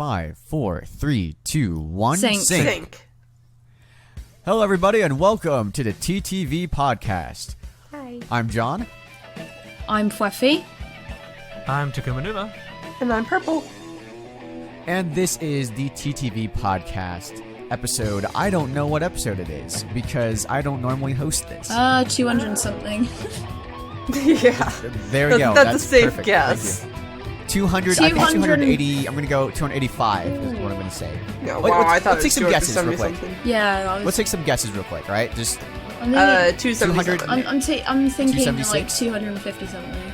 5, 4, 3, 2, 1. Sync. Hello, everybody, and welcome to the TTV podcast. Hi. I'm John. I'm Phweff. I'm Takuma. And I'm Prpl. And this is the TTV podcast episode. I don't know what episode it is because I don't normally host this. 200 and something. Yeah. There we go. That's a safe perfect. guess. 200, I think 280. I'm going to go 285 is what I'm going to say. Yeah, Wait, wow, I thought let's it take was some guesses real 270 quick. something. Yeah. Let's take some guesses real quick, right? Just 277. I'm thinking like 276? 250 something.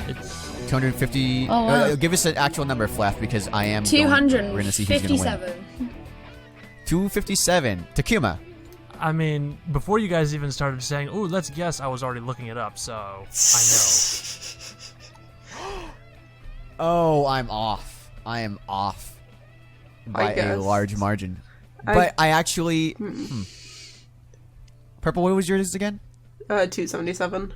It's 250. Oh, wow. Give us an actual number, Phweff, because I am we're going to see who's going to win. 257. 257. Takuma. I mean, before you guys even started saying, "Oh, let's guess," I was already looking it up, so I know. Oh, I'm off. I am off by a large margin. But I actually... Prpl, what was yours again? 277.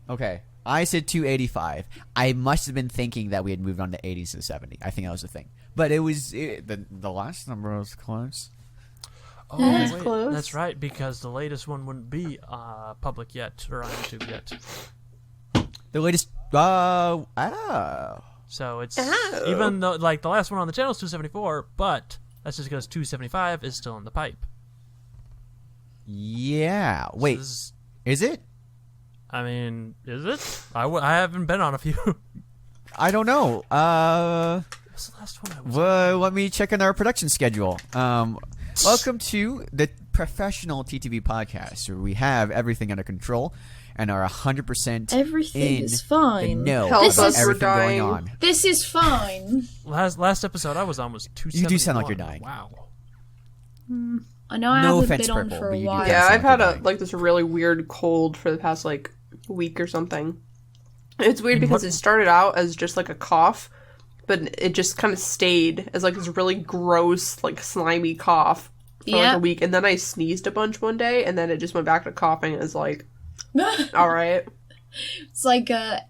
Okay. I said 285. I must have been thinking that we had moved on to 80s to 70. I think that was the thing. But it was... the last number was close. Oh, That's wait, close. that's right, because the latest one wouldn't be public yet, or on YouTube yet. The latest... So it's Oh. even though like the last one on the channel is 274, but that's just because 275 is still in the pipe. Yeah. So Wait. this Is it? I mean, is it? I haven't been on a few. I don't know. What's the last one I was? Well, let me check on our production schedule. Welcome to the professional TTV podcast, where we have everything under control and are 100% Everything in is fine. the know Help about us, we're everything going dying. on. This is fine. Last episode I was on was 271. You do sound like you're dying. Wow. I know I No haven't offense, been on Prpl, for but a you do while. Yeah, Yeah, sound I've had like like this really weird cold for the past like week or something. It's weird because it started out as just like a cough, but it just kind of stayed as like this really gross, like slimy cough for like a week, and then I sneezed a bunch one day, and then it just went back to coughing. It's like, all right. It's like the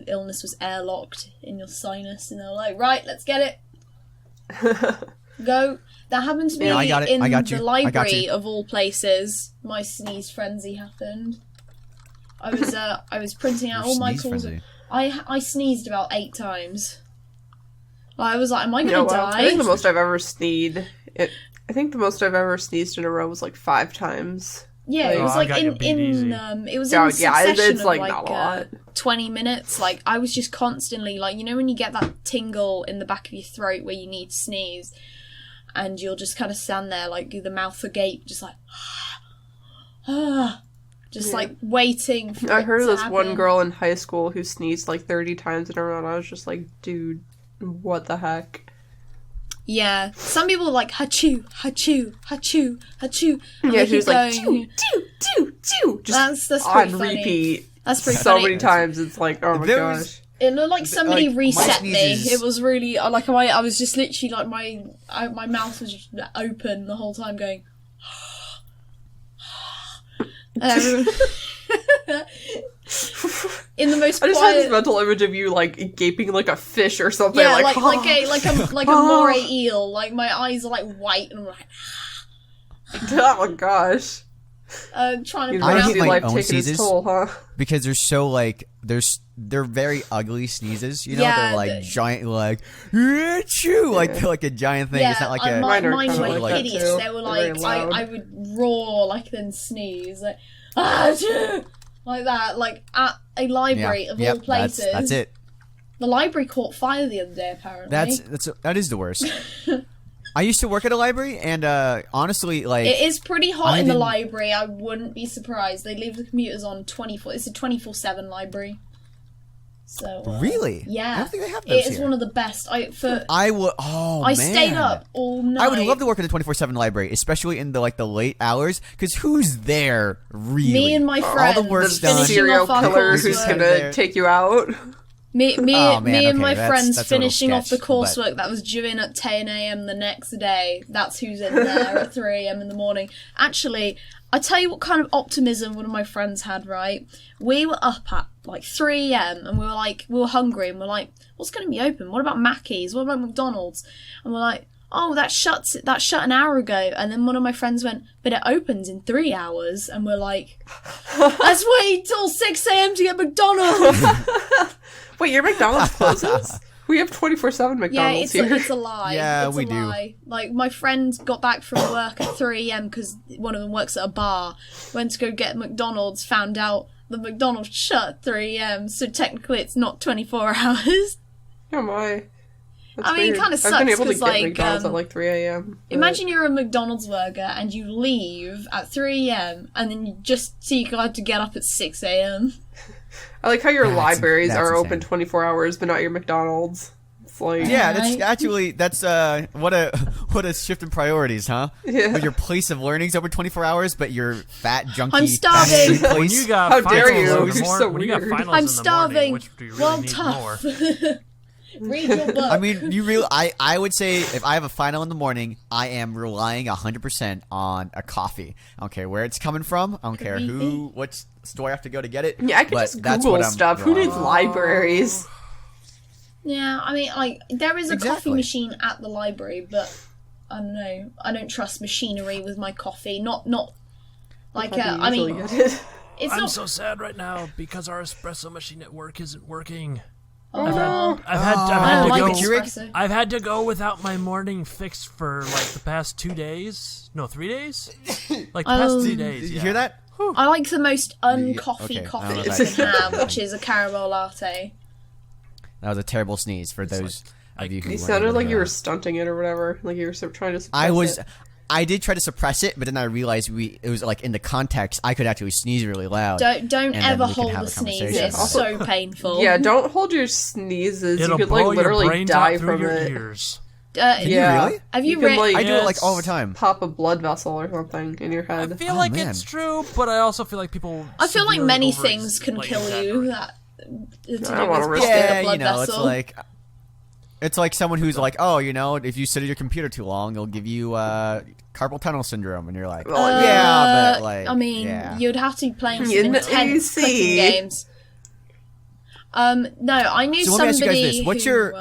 illness was airlocked in your sinus, and they're like, right, let's get it. Go. That happened to me I got it. in I got the you. library of all places. My sneeze frenzy happened. I was printing out all my Sneeze calls. frenzy. I sneezed about 8 times. I was like, am I You gonna know what? die? I think the most I've ever sneezed. I think the most I've ever sneezed in a row was like 5 times. Yeah, it was I like got you beat easy. it was Oh, in yeah, succession it's of like like not a lot. 20 minutes. Like I was just constantly like, you know when you get that tingle in the back of your throat where you need to sneeze, and you'll just kind of stand there like the mouth agape, just like just like waiting for I it heard to this happen. one girl in high school who sneezed like 30 times in a row, and I was just like, dude, what the heck? Yeah, some people are like hachoo, hachoo, hachoo, hachoo. And Yeah, they she keep was like, going. choo, just That's on pretty funny. repeat. That's pretty So funny. many times, it's like, oh my There gosh. was- It looked like somebody like, my reset me. sneezes- It was really like I was just literally like my mouth was just open the whole time, going. And everyone- in the most I just had this quiet, mental image of you like gaping like a fish or something. yeah, like like a moray eel. Like my eyes are like white, and I'm like oh gosh. trying to You I pronounce. hate see my life own taking sneezes. its toll, huh? Because they're so like they're very ugly sneezes, you know. Yeah, they're like the- giant, like achoo, like they're like a giant thing. Yeah, It's not like a mine Mine are were kinda like that hideous. too. They were They're very like loud. I would roar like then sneeze like "Achoo!" Like that, like at a library of all places. That's it. The library caught fire the other day, apparently. That is the worst. I used to work at a library, and honestly, like It is pretty hot I in the didn't- library. I wouldn't be surprised. They leave the computers on 24. It's a 24/7 library. So really, yeah, I don't think they have those it is here. one of the best. I would. Oh, I man. stayed up all night. I would love to work at a 24/7 library, especially in the late hours. Because who's there really? Me and my All friends. the work's The done. finishing serial off our killer coursework. who's There. gonna take you out. Oh, man, me and okay, my that's friends a little finishing off the sketch, coursework that was due in at 10 a.m. the next day. That's who's in there at 3 a.m. in the morning. Actually, I tell you what kind of optimism one of my friends had, right? We were up at like 3 a.m. and we were hungry and we're like, what's going to be open? What about Mackey's? What about McDonald's? And we're like, oh, that shut an hour ago. And then one of my friends went, but it opens in 3 hours. And we're like, let's wait till 6 a.m. to get McDonald's. Wait, your McDonald's closes? We have 24/7 McDonald's here. It's a lie. Yeah, it's we a do. Lie. Like, my friend got back from work at 3 a.m. because one of them works at a bar, went to go get McDonald's, found out the McDonald's shut at 3 a.m. So technically it's not 24 hours. Oh my. That's I mean, it weird. kind of sucks I've been able to because, get like, McDonald's at like 3 a.m. imagine you're a McDonald's worker and you leave at 3 a.m. and then you just see you got to get up at 6 a.m. I like how your libraries that's are insane. open 24 hours, but not your McDonald's. It's like, Yeah, that's Right. actually what a shift in priorities, huh? Yeah. With your place of learning's over 24 hours, but your fat junky. I'm starving. place- When you got How finals dare you? in the You're mor- so when you got weird. finals I'm in the starving. morning, which do you really Well, I'm need tough. more? Read your book. I mean, I would say if I have a final in the morning, I am relying 100% on a coffee. I don't care where it's coming from. I don't care what store I have to go to get it. Yeah, I could but just that's Google what I'm stuff. Who relying needs on. libraries? Yeah, I mean, like, there is a coffee Exactly. machine at the library, but I don't know. I don't trust machinery with my coffee. Not like, I mean, Usually get it. it's I'm not. so sad right now because our espresso machine at work isn't working. Oh, I've I had don't to like go. espresso. I've had to go without my morning fix for like the past 2 days. No, 3 days. Like the past 2 days. Did you yeah. hear that? I like the most uncoffee okay, I don't coffee know you if can that's- have, which is a caramel latte. That was a terrible sneeze for those of you who. You weren't sounded able to like you hear were that. stunting it or whatever. Like you were trying to suppress I was. it. I did try to suppress it, but then I realized it was like in the context I could actually sneeze really loud. Don't and then ever we can hold have a a sneeze. conversation It's about so painful. Yeah, don't hold your sneezes. It'll you could blow like your literally brains die out through from your it. ears. Can Yeah. you really? Have you can, read? like, I do it like Yes. all the time. pop a blood vessel or something in your I head. feel Oh, like man. it's true, but I also feel like people. I feel like severely many over- things can like, kill you. exaggerate. That to do don't wanna with risk popping it. a Yeah, blood you know, vessel. it's like someone who's like, oh, you know, if you sit at your computer too long, it'll give you carpal tunnel syndrome, and you're like, Well, yeah, but like, I mean, yeah. you'd have to be playing some In the intense cooking AC. games. No, I knew So let me ask you guys somebody this. What's who, your-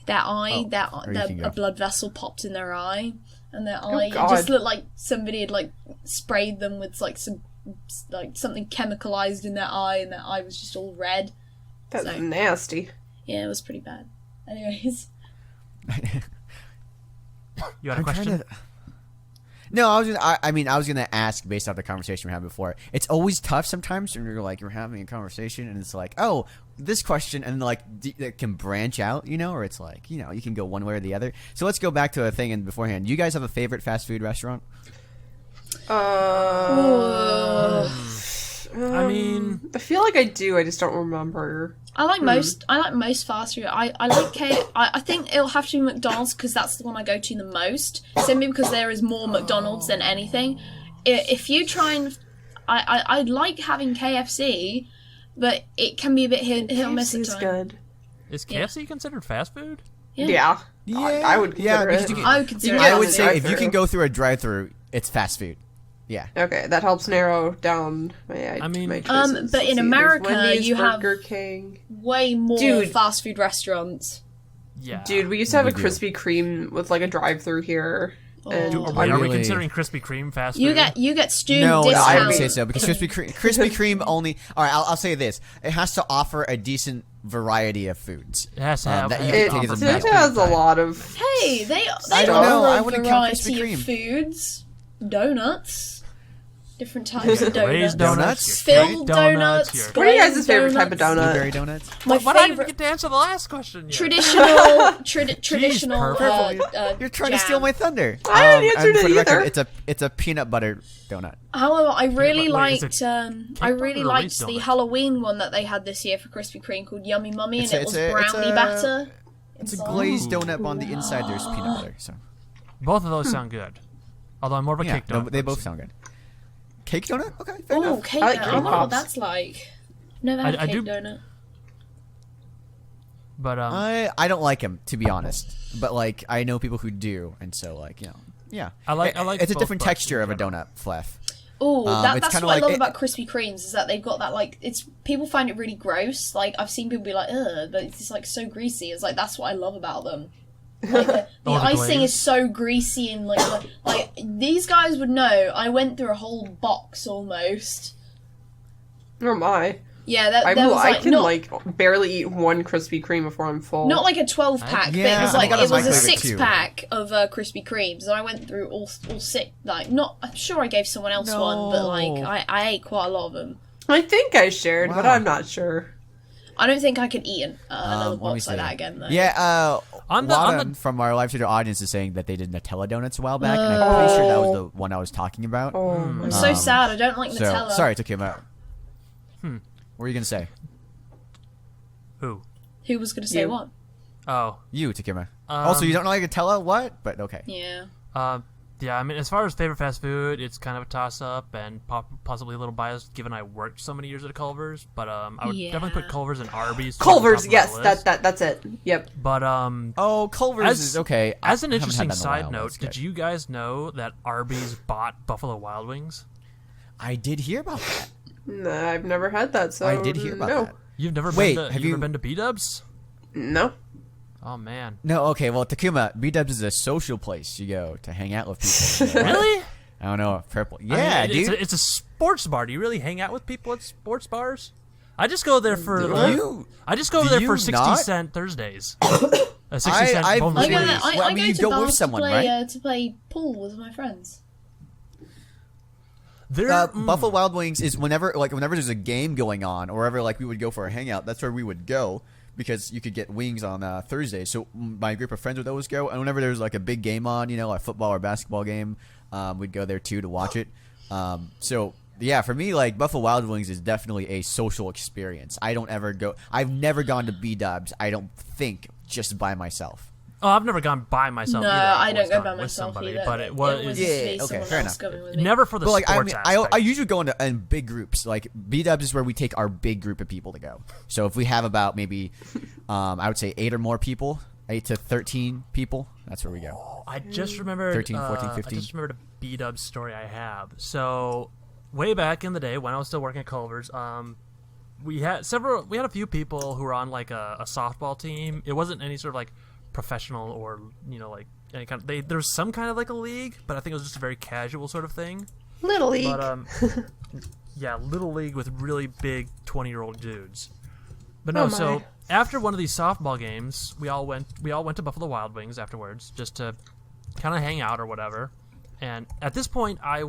their eye, or you can go. a blood vessel popped in their eye, and their eye God. just looked like somebody had like sprayed them with like something chemicalized in their eye, and their eye was just all red. That's So- nasty. Yeah, it was pretty bad. Anyways, You had a I'm trying question? to- No, I was gonna ask based off the conversation we had before. It's always tough sometimes when you're having a conversation and it's like, oh, this question, and like it can branch out, you know, or it's like, you know, you can go one way or the other. So let's go back to a thing in beforehand. You guys have a favorite fast food restaurant? I mean, I feel like I do. I just don't remember. I like most fast food. I like I think it'll have to be McDonald's because that's the one I go to the most. Simply because there is more McDonald's than anything. If you try and I like having KFC, but it can be a bit hit or miss at KFC is times. good. is KFC considered fast food? Yeah. I would consider because it. you can- I would consider. You it I get would the say if you drive-thru. can go through a drive-through, it's fast food. Yeah. Okay, that helps narrow down my I mean- my choices. But in Let's see, there's America, Wendy's, you have- Burger King. way more Dude. fast food restaurants. Yeah. Dude, we used to have a do. Krispy Kreme with like a drive-through here. And Oh. Wait, are we Really? considering Krispy Kreme fast food? You get student No, discount. I wouldn't say so because Krispy Kreme only. All right, I'll say this: it has to offer a decent variety of foods. It has to have. that you it can take as a it meal. has a lot of. Hey, they I don't know, I offer a wouldn't count variety Krispy of Kreme. foods, donuts, different types of donuts. Raised Donuts? donuts, your Filled straight donuts. your- What are you guys' glazed favorite type of donuts. donut? Blueberry donuts. My But I didn't favorite get to answer the last question yet. traditional. Prpl. You're trying to jam. steal my thunder. I haven't answered and for it the record, either. it's a peanut butter donut. However, I really Wait, is liked. it I really butter or liked raised the donut? Halloween one that they had this year for Krispy Kreme called Yummy Mummy, and It's a- it was it's a- it's brownie a- batter. It's a inside. glazed donut, but on the inside there's peanut butter. So Both of those sound good. Although I'm more of a yeah, cake donut. they both person. sound good. Cake donut? Okay, fair Oh, enough. cake I like donut. I cake wonder what pops. that's like. Never had a I cake do- donut. But I don't like him, to be honest. But like I know people who do, and so like yeah. I like it's a both different parts texture in of a general. donut, Phweff. Oh, it's that's kinda what I like love it- about Krispy Kremes is that they've got that like people find it really gross. Like I've seen people be like, ugh, but it's like so greasy. It's like that's what I love about them. Like the the icing glaze. is so greasy and like these guys would know. I went through a whole box almost. Oh my. Yeah, that was I like can not, like barely eat one Krispy Kreme before I'm full. not like a 12-pack, but Yeah, it was I like got a it was a microwave too. 6-pack of Krispy Kremes. And I went through all 6. Like not, I'm sure I gave someone else one, but like I ate quite a lot of them. I think I shared, but Wow. I'm not sure. I don't think I could eat another Let me box like see. that again though. Yeah, On the- Wada from our live Twitter audience is saying that they did Nutella donuts a while back, and I'm pretty sure that was the one I was talking about. Oh I'm my. so sad. I don't like So Nutella. sorry, it took him out. What were you gonna say? Who? Who was going to say You. what? Oh, You, Takuma. Also, you don't like Nutella? What? But okay. Yeah. yeah. I mean, as far as favorite fast food, it's kind of a toss-up and possibly a little biased, given I worked so many years at Culver's. But I would definitely put Yeah. Culver's and Arby's. Culver's, top of my yes, list. that's it. Yep. But Oh, Culver's is okay. As an I haven't had interesting that in a while, side but note, it's did good. you guys know that Arby's bought Buffalo Wild Wings? I did hear about that. Nah, I've never had that, so I did hear about no. that. You've never Wait, been to, have you you- ever been to B-Dubs? No. Oh man, No, okay. Well, Takuma, B-Dubs is a social place you go to hang out with people. really? I don't know. Prpl. I mean, Yeah, dude. It's a sports bar. Do you really hang out with people at sports bars? I just go there for I just go do there you for 60 not? cent Thursdays. A 60 cent I've boneless I go, Really? wings. I, Well, I I mean, go you to go with bars someone, to play, right? to play pool with my friends. They're- Buffalo Wild Wings is whenever there's a game going on, or wherever like we would go for a hangout. That's where we would go because you could get wings on Thursday. So my group of friends would always go, and whenever there's like a big game on, a football or basketball game, we'd go there too to watch it. So yeah, for me, like Buffalo Wild Wings is definitely a social experience. I don't ever go. I've never gone to B-Dubs. I don't think just by myself. Oh, I've never gone by myself. No, either. I've I always don't go gone by with myself somebody, either. but it It was was Yeah, just okay, someone fair else enough. going with me. never for the But like sports aspect. I usually go in big groups. Like B-Dubs is where we take our big group of people to go. So if we have about maybe, I would say 8 or more people, 8 to 13 people, that's where we go. I just remembered 13, 14, 15. I just remembered a B-Dub story I have. So way back in the day when I was still working at Culver's, we had a few people who were on like a softball team. It wasn't any sort of like professional or like any kind of there was some kind of like a league, but I think it was just a very casual sort of thing. Little League. But yeah, little league with really big 20-year-old dudes. But no, Oh, my. so after one of these softball games, we all went to Buffalo Wild Wings afterwards just to kind of hang out or whatever. And at this point, I'm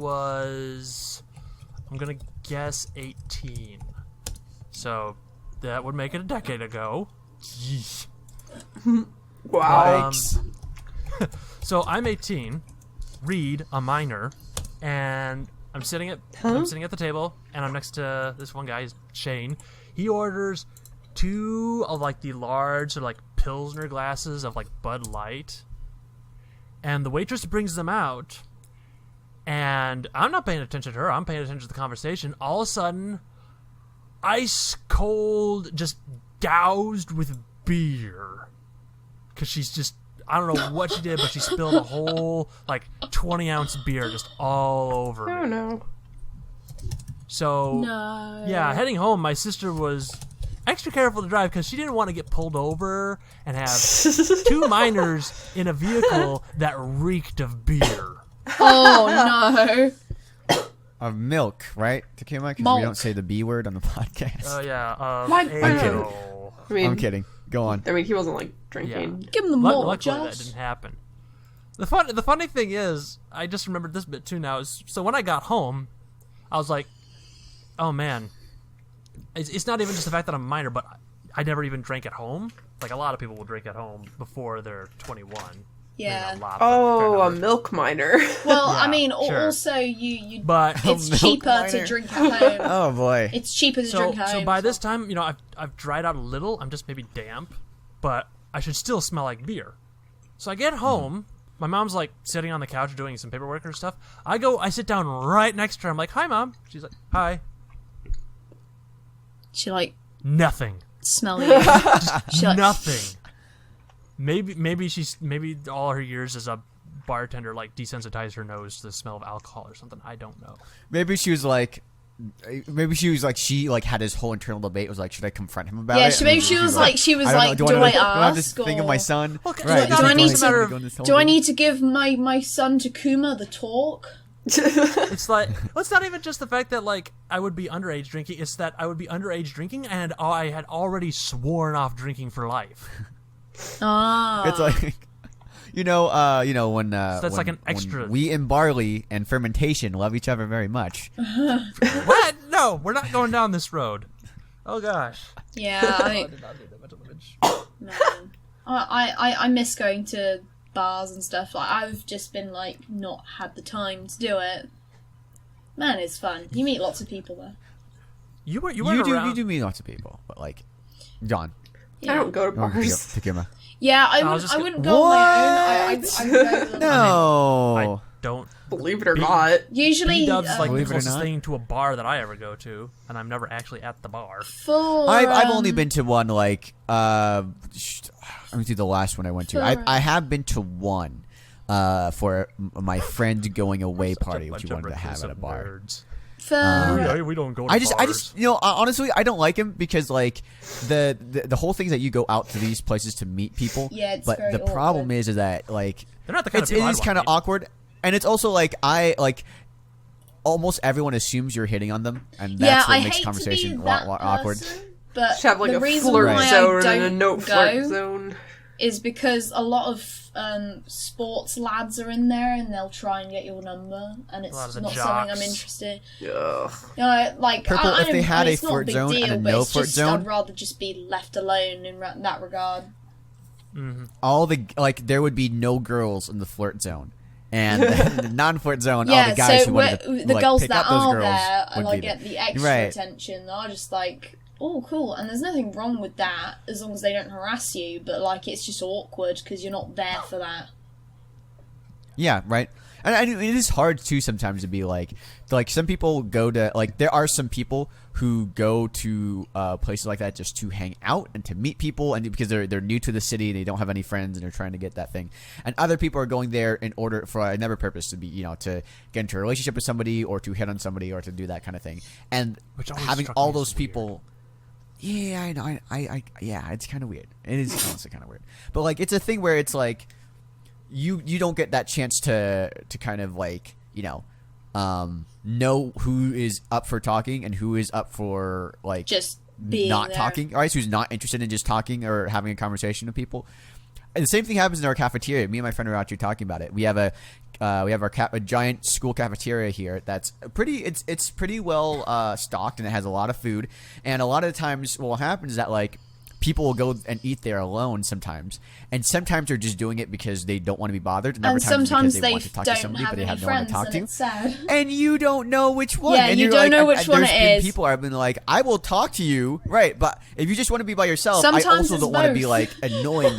gonna guess 18. So that would make it a decade ago. Yeesh. Wow. Yikes. So I'm 18, Reed, a minor, and I'm sitting at the table, and I'm next to this one guy, Shane. He orders 2 of like the large sort of like Pilsner glasses of like Bud Light, and the waitress brings them out, and I'm not paying attention to her. I'm paying attention to the conversation. All of a sudden, ice cold, just doused with beer, because she's just. I don't know what she did, but she spilled a whole, 20-ounce beer just all over Oh me. no. So, No. yeah, heading home, my sister was extra careful to drive because she didn't want to get pulled over and have 2 minors in a vehicle that reeked of beer. Oh no. Of milk, right, Takuma? Because we Milk. don't say the B word on the podcast. Oh, yeah. What? I'm kidding. I mean, I'm kidding. Go on. I mean, he wasn't like drinking. Give him the more, Luckily, that Josh. didn't happen. The funny thing is, I just remembered this bit too now. So when I got home, I was like, oh man, it's not even just the fact that I'm a minor, but I never even drank at home. Like a lot of people will drink at home before they're 21. Yeah. Maybe not a lot, Oh, but a fair number. milk miner. Well, Yeah, I mean, sure. also you But it's milk cheaper miner. to drink at home. Oh boy. It's cheaper to so drink at home. so by this time, I've dried out a little. I'm just maybe damp, but I should still smell like beer. So I get home. My mom's like sitting on the couch doing some paperwork or stuff. I sit down right next to her. I'm like, "Hi, Mom." She's like, "Hi." She like Nothing. smell you. She's like, Nothing. Maybe all her years as a bartender like desensitized her nose to the smell of alcohol or something. I don't know. Maybe she was like, she had this whole internal debate. Was like, should I confront him about yeah, it? maybe she was like, do I have this ask? thing of my son? Well, Right. do I need to- go on this whole Do I thing. need to give my son Takuma the talk? It's like, well, it's not even just the fact that like I would be underage drinking. It's that I would be underage drinking, and I had already sworn off drinking for life. Ah. It's like, when that's like an when extra- wheat and barley and fermentation love each other very much. What? No, we're not going down this road. Oh gosh. Yeah, I did not need that mental image. man. I miss going to bars and stuff. Like, I've just been like not had the time to do it. Man, it's fun. You meet lots of people there. You You around. do meet lots of people, but like, John, I don't go to oh, bars. Takuma. Yeah, I was just wouldn't go on my own. I would go with them. No. I don't. Believe it or not. Usually, B-dubs is like the Believe it or closest not. thing to a bar that I ever go to, and I'm never actually at the bar. for I've only been to one. Like, let me see the last one I went to. I have been to one for my friend going away party, which Bunch he of wanted to have at a reclusive bar. nerds. for We don't go to I bars. just, honestly, I don't like him because like the whole thing is that you go out to these places to meet people. Yeah, it's but very the problem awkward. is that like They're not the kind of it people I'd is want kind to of meet. awkward, and it's also like almost everyone assumes you're hitting on them, and yeah, that's what I makes hate conversation to be a that lot awkward. person, but Should have like the a reason flirt why zone I don't and a no go flirt zone. is because a lot of sports lads are in there and they'll try and get your number, and it's A lot of the not something I'm jocks. interested. Ugh. You know, like Prpl, I if they don't- had a it's not flirt big zone deal, and a but no it's flirt just, zone- I'd rather just be left alone in that regard. All the there would be no girls in the flirt zone, and the non-flirt zone, all the guys so who wanted to the like, girls pick that up those are girls there would and like be get there. the extra Right. attention. They're just like, oh, cool, and there's nothing wrong with that as long as they don't harass you. But like, it's just awkward because you're not there for that. Yeah, right. And it is hard too sometimes to be like some people go to like there are some people who go to places like that just to hang out and to meet people and because they're new to the city and they don't have any friends and they're trying to get that thing. And other people are going there in order for another purpose to be to get into a relationship with somebody or to hit on somebody or to do that kind of thing. And Which always having struck all me as those weird. people. Yeah, I know. I yeah, it's kind of weird. It is honestly kind of weird. But like, it's a thing where it's like, you don't get that chance to kind of like know who is up for talking and who is up for like Just being not there. talking. All right, so who's not interested in just talking or having a conversation with people. And the same thing happens in our cafeteria. Me and my friend are actually talking about it. We have a giant school cafeteria here that's pretty. It's pretty well stocked and it has a lot of food. And a lot of the times, what will happen is that like people will go and eat there alone sometimes, and sometimes they're just doing it because they don't want to be bothered, and other And times sometimes because they they want to talk to don't somebody have but they any have no one to friends, talk and to. it's sad. And you don't know which one. Yeah, and you you're don't like, know which one there's it been is. people who have been like, I will talk to you, right? But if you just want to be by yourself, Sometimes I also it's don't want to be both. like annoying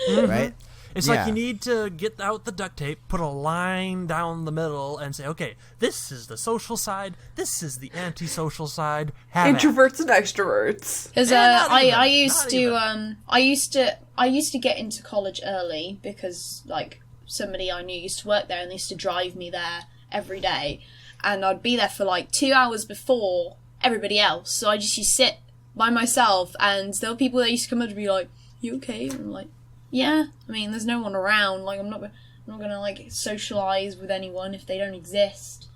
you, right? It's Yeah. like you need to get out the duct tape, put a line down the middle, and say, okay, this is the social side, this is the antisocial side. Have at it. Introverts and extroverts. Because not I even, used not to even. I used to get into college early because like somebody I knew used to work there and they used to drive me there every day, and I'd be there for like 2 hours before everybody else. So I just used to sit by myself, and there were people that used to come up to be like, "You okay?" And I'm like, "Yeah." I mean, there's no one around. Like I'm not gonna like socialize with anyone if they don't exist.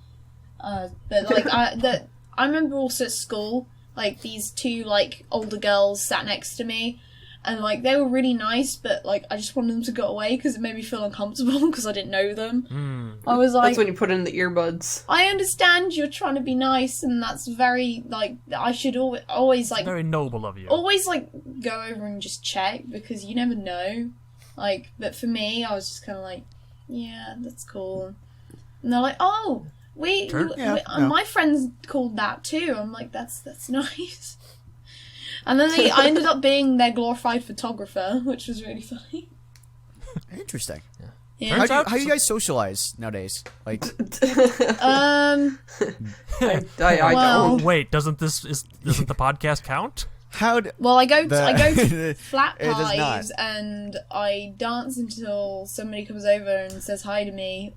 But like I remember also at school, like these two like older girls sat next to me, and like they were really nice, but like I just wanted them to go away because it made me feel uncomfortable because I didn't know them. I was like, That's when you put in the earbuds. I understand you're trying to be nice, and that's very like I should always like Very noble of you. always like go over and just check because you never know. Like, but for me, I was just kind of like, yeah, that's cool. And they're like, oh, Sure. my friends called that too. I'm like, that's nice. And then I ended up being their glorified photographer, which was really funny. Interesting. Yeah. Turns out How do you guys socialize nowadays? Like, I Well- don't. Wait, doesn't the podcast count? Well, I go to It flat does not. pies and I dance until somebody comes over and says hi to me,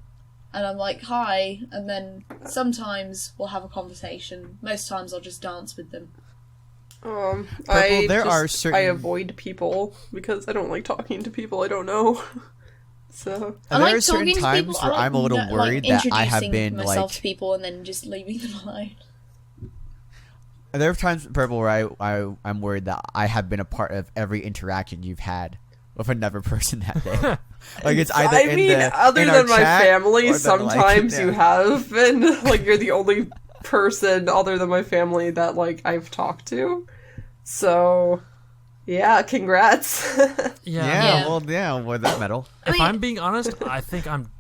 and I'm like hi, and then sometimes we'll have a conversation. Most times I'll just dance with them. I avoid people because I don't like talking to people I don't know. So I there like are certain talking to times people. where I like I'm a little worried that I have introducing been myself like. to people and then just leaving them alone. There are times, Prpl, where I'm worried that I have been a part of every interaction you've had with another person that day. Like it's either other than my family, or sometimes you have been like you're the only person other than my family that like I've talked to. So, yeah, congrats. Yeah, with that medal. If I'm being honest, I think I'm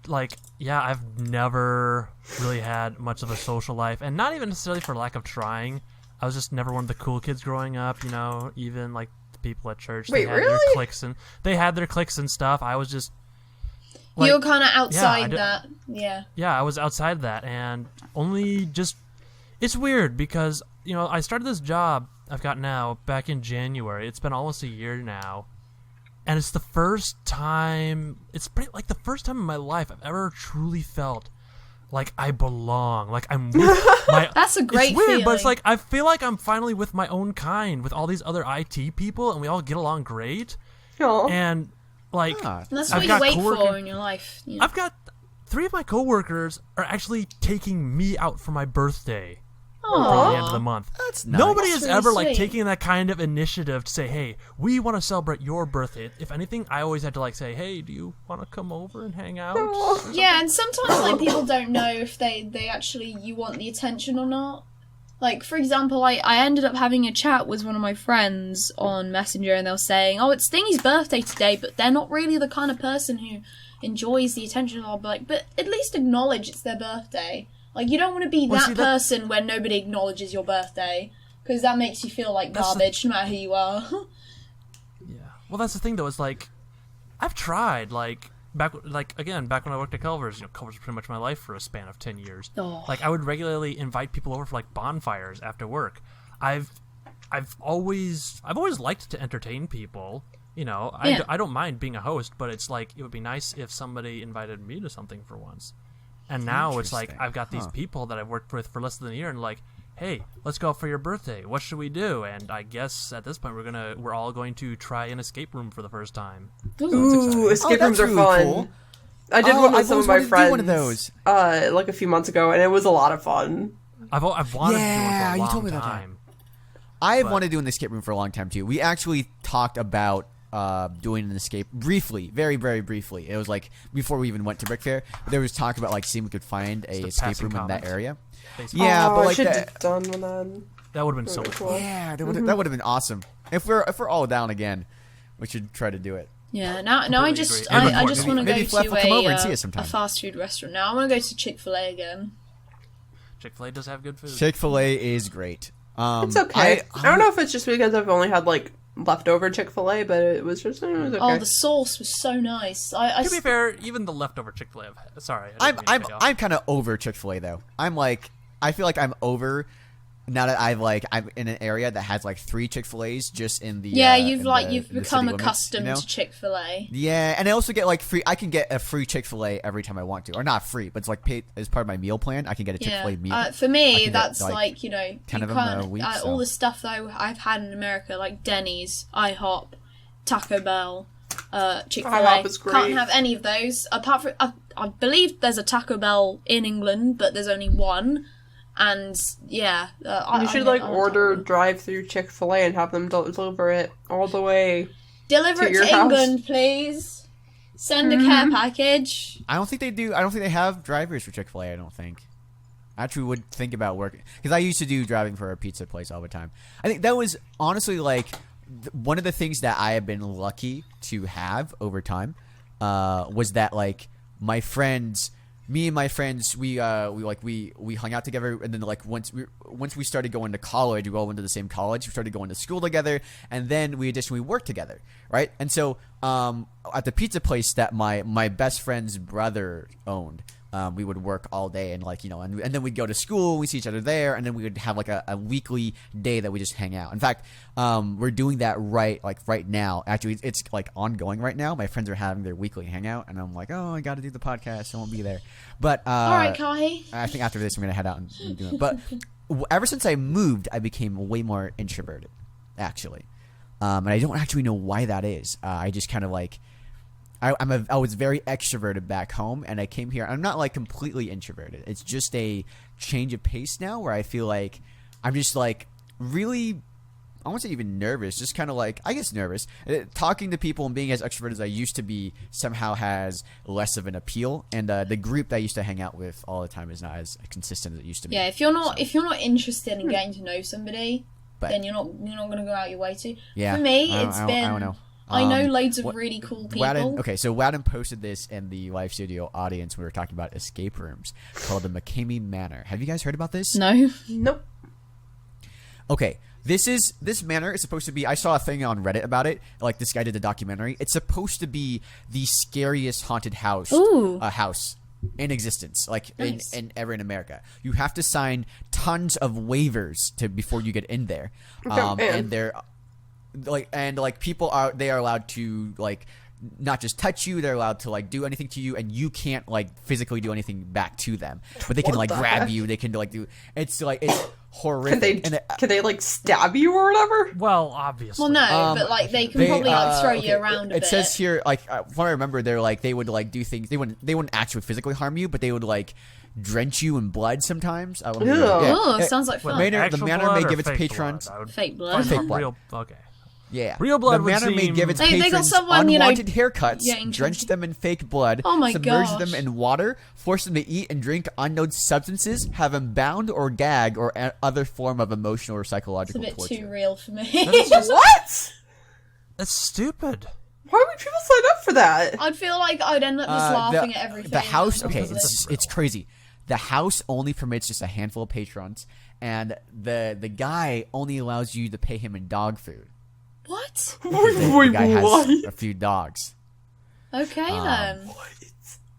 like, I've never really had much of a social life, and not even necessarily for lack of trying. I was just never one of the cool kids growing up, even like the people at church. Wait, they had their cliques and they had their cliques and stuff. I was just like, You're kind of outside that. Yeah. Yeah, I was outside that, and only just it's weird because I started this job I've got now back in January. It's been almost a year now. And it's the first time, the first time in my life I've ever truly felt like I belong. Like I'm with my... That's a great It's weird, feeling. but it's like I feel like I'm finally with my own kind, with all these other IT people, and we all get along great. Aw. And like... That's I've what you got wait coworker- for in your life. I've got 3 of my coworkers are actually taking me out for my birthday. For the end of the month. That's nice. Nobody That's has really ever like sweet. taken that kind of initiative to say, "Hey, we want to celebrate your birthday." If anything, I always had to like say, "Hey, do you want to come over and hang out?" Yeah, and sometimes like people don't know if they actually you want the attention or not. Like, for example, I ended up having a chat with one of my friends on Messenger, and they were saying, "Oh, it's Thingy's birthday today," but they're not really the kind of person who enjoys the attention. I'll be like, but at least acknowledge it's their birthday. Like, you don't want to be that person when nobody acknowledges your birthday, because that makes you feel like garbage, no matter who you are. Yeah. Well, that's the thing, though. Is like, I've tried, back when I worked at Culver's. Culver's was pretty much my life for a span of 10 years. Oh. Like, I would regularly invite people over for like bonfires after work. I've always liked to entertain people. I don't mind being a host, but it's like it would be nice if somebody invited me to something for once. And now it's like I've got these people that I've worked with for less than a year, and like, hey, let's go out for your birthday. What should we do? And I guess at this point we're all going to try an escape room for the first time. Ooh, escape rooms are really fun. cool. I did one with I've some of always my wanted to do friends one of those. Like a few months ago, and it was a lot of fun. I've wanted to do one for a you long told me about that. time. I have wanted to do an escape room for a long time too. We actually talked about doing an escape briefly, very, very briefly. It was like before we even went to Brick Fair. There was talk about like seeing if we could find a escape room in that area. Basically. Yeah, but I like should that. have done with that. That would have been so much fun. Yeah, that would have been awesome. If we're all down again, we should try to do it. Yeah, now I just agree. I just want to go Maybe Phweff to will come over and see us a sometime. fast food restaurant. Now I want to go to Chick-fil-A again. Chick-fil-A does have good food. Chick-fil-A is great. It's okay. I don't know if it's just because I've only had like leftover Chick-fil-A, but it was okay. Oh, the sauce was so nice. To be fair, even the leftover Chick-fil-A. Sorry, I didn't mean to cut you off. I'm kind of over Chick-fil-A though. I feel like I'm over now that I'm in an area that has like 3 Chick-fil-A's just in the you've in the become city limits, accustomed to Chick-fil-A. Yeah, and I also get like free. I can get a free Chick-fil-A every time I want to, or not free, but it's like paid as part of my meal plan. I can get a Chick-fil-A meal. For I me, can that's get, like 10 you of them can't a week, all so. the stuff that I've had in America, like Denny's, IHOP, Taco Bell, Chick-fil-A. IHOP is great. Can't have any of those apart from I believe there's a Taco Bell in England, but there's only one. And yeah, you should order drive-through Chick-fil-A and have them deliver it all the way. Deliver to it your to house. England, please. Send a care package. I don't think they do. I don't think they have drivers for Chick-fil-A. I don't think. I actually would think about working because I used to do driving for a pizza place all the time. I think that was honestly like one of the things that I have been lucky to have over time was that like my friends. Me and my friends, we hung out together, and then like once we started going to college, we all went to the same college. We started going to school together, and then we additionally worked together, right? And so at the pizza place that my best friend's brother owned, we would work all day and like and then we'd go to school. We see each other there, and then we would have like a weekly day that we just hang out. In fact, we're doing that right now. Actually, it's like ongoing right now. My friends are having their weekly hangout, and I'm like, oh, I got to do the podcast. I won't be there. But All right, Kahi. I think after this, I'm gonna head out and do it. But ever since I moved, I became way more introverted, actually, and I don't actually know why that is. I just kind of like. I was very extroverted back home, and I came here. I'm not like completely introverted. It's just a change of pace now, where I feel like I'm just like really, I won't say even nervous, just kind of like I guess nervous. Talking to people and being as extroverted as I used to be somehow has less of an appeal, and the group that I used to hang out with all the time is not as consistent as it used to be. Yeah, if you're not interested in getting to know somebody, then you're not going to go out your way to. Yeah, for me, I don't know. I know loads of really cool people. Wadden posted this in the live studio audience. We were talking about escape rooms called the McKamey Manor. Have you guys heard about this? No. Nope. Okay, this manor is supposed to be. I saw a thing on Reddit about it. Like this guy did a documentary. It's supposed to be the scariest haunted house in existence, like nice. ever in America. You have to sign tons of waivers before you get in there, and they're. People are allowed to like not just touch you, they're allowed to like do anything to you, and you can't like physically do anything back to them, but they can like grab you, they can like do it's horrific. Can they like stab you or whatever? Well, obviously. Well, no, but like they can probably like throw you around a bit. It says here like what I remember, they're like they would like do things, they wouldn't actually physically harm you, but they would like drench you in blood sometimes. Sounds like fun. The manor may give its patrons fake blood. Okay. Yeah, real blood. The manor may give its patrons unwanted haircuts, drench them in fake blood, submerge them in water, force them to eat and drink unknown substances, have them bound or gag, or other form of emotional or psychological torture. It's a bit too real for me. What? That's stupid. Why would people sign up for that? I'd feel like I'd end up just laughing at everything. The house, it's crazy. The house only permits just a handful of patrons, and the guy only allows you to pay him in dog food. What? The guy has a few dogs. Okay, then.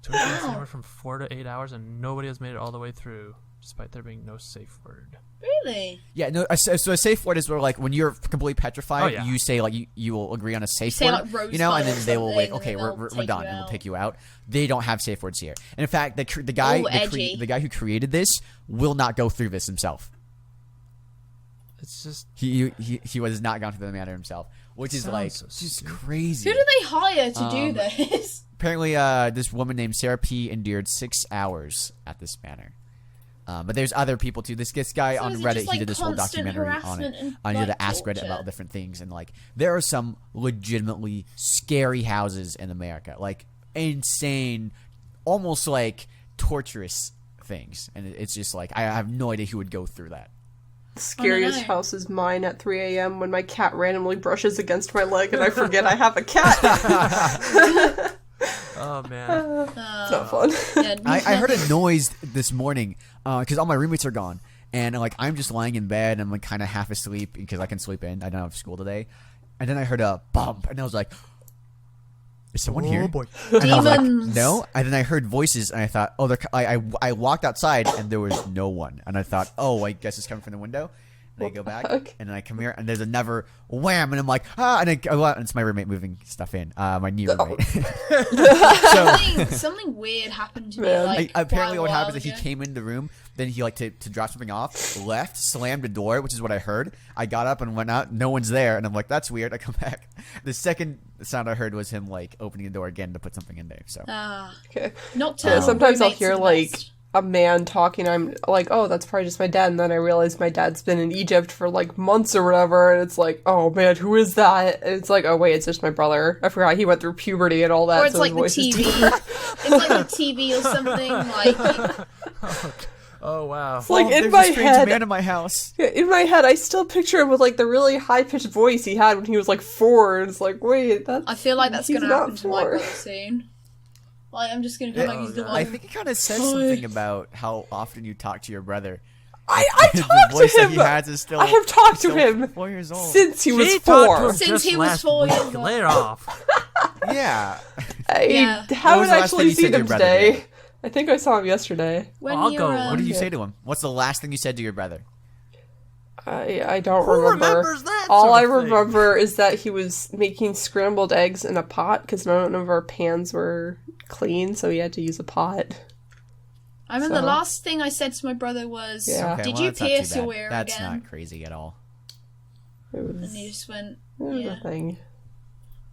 So it's anywhere from 4 to 8 hours, and nobody has made it all the way through, despite there being no safe word. Really? Yeah, no. So a safe word is where, like, when you're completely petrified, you say, like, you will agree on a safe word, like, and then they will, like, okay, we're done, and we'll take you out. They don't have safe words here. And in fact, the guy who created this will not go through this himself. It's just he was not gone through the manor himself, which is like just crazy. Who do they hire to do this? Apparently, this woman named Sarah P. endured 6 hours at this manor. But there's other people too. This guy on Reddit, just, like, he did this whole documentary on it. I need to ask Reddit about different things, and like there are some legitimately scary houses in America, like insane, almost like torturous things, and it's just like I have no idea who would go through that. The scariest house is mine at 3 a.m. when my cat randomly brushes against my leg and I forget I have a cat. Oh, man. It's not fun. Yeah, I heard a noise this morning because all my roommates are gone. And like I'm just lying in bed and I'm like kind of half asleep because I can sleep in. I don't have school today. And then I heard a bump and I was like, is someone here? Boy. And I was like, no. And then I heard voices, and I thought, oh, I walked outside, and there was no one. And I thought, oh, I guess it's coming from the window. And I go back, and then I come here, and there's another wham, and I'm like, and I go out, and it's my roommate moving stuff in, my new roommate. something weird happened to me. Like, apparently, what happened is he came in the room, then he like to drop something off, left, slammed the door, which is what I heard. I got up and went out. No one's there, and I'm like, that's weird. I come back. The second sound I heard was him like opening the door again to put something in there. So okay, nocturnal. Sometimes I'll hear like a man talking. I'm like, oh, that's probably just my dad, and then I realize my dad's been in Egypt for like months or whatever, and it's like, oh man, who is that? And it's like, oh wait, it's just my brother. I forgot he went through puberty and all that. Or it's so like the TV. It's like the TV or something. Like. Oh wow! It's like in my head, man in my house. Yeah, in my head, I still picture him with like the really high pitched voice he had when he was like 4. And it's like, wait, that's. I feel like that's gonna happen to my brother soon. Like, I'm just gonna feel like he's the one. I think it kind of says something about how often you talk to your brother. I talked to him. That he has is still, I have talked to him 4 years old. since he was She 4. talked to him Since just he was last 4 years week. old. Lay it off. Yeah. I When haven't was the last actually thing you said seen to him your brother today. did? I think I saw him yesterday. When I'll you're, go. What did you Yeah. say to him? What's the last thing you said to your brother? I don't Who remember. remembers that All sort I of thing? remember is that he was making scrambled eggs in a pot because none of our pans were clean, so he had to use a pot. I remember So- the last thing I said to my brother was, Yeah. Okay, "Did well, you that's not too pierce your bad. ear That's again?" not crazy at all. It was, And he just went, it was "Yeah." a thing.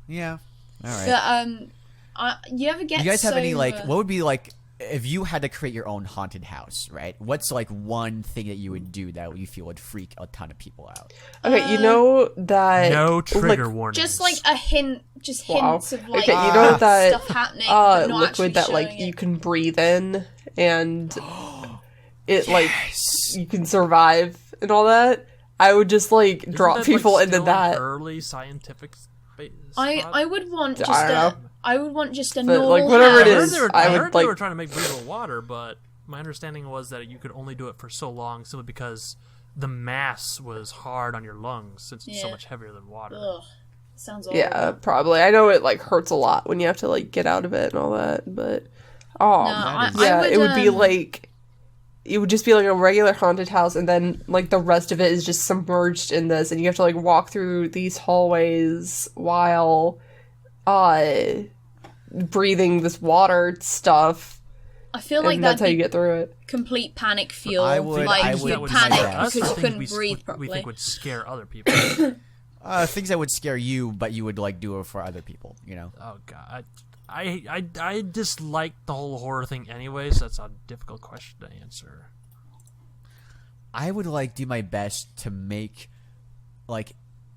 Yeah. All right. But you ever get You guys have so, any like? What would be like if you had to create your own haunted house? Right. What's like one thing that you would do that you feel would freak a ton of people out? Okay, you know that... No trigger like, warnings. just like a hint, just Wow. hints of like Okay, you know that stuff happening, but not actually liquid that showing like it. you can breathe in and it like you can survive and all that? I would just like Isn't drop that, people like, into still that. an early scientific space. I would want just I don't know. I would want just a But, normal like, whatever it house. I heard is, they were, I I would, heard they like- were trying to make breathable water, but my understanding was that you could only do it for so long simply because the mass was hard on your lungs since it's so Yeah. much heavier than water. Ugh, sounds awful. Yeah, probably. I know it like hurts a lot when you have to like get out of it and all that, but I yeah, would, it would be like it would just be like a regular haunted house, and then like the rest of it is just submerged in this, and you have to like walk through these hallways while breathing this water stuff, I feel like and that's how that'd you be get through it. complete panic fuel. I would- like I you'd would That would panic scare us, because or you couldn't things breathe we properly. think would scare other people. Things that would scare you, but you would like do it for other people. You know. Oh god, I dislike the whole horror thing anyway, so that's a difficult question to answer. I would like do my best to make like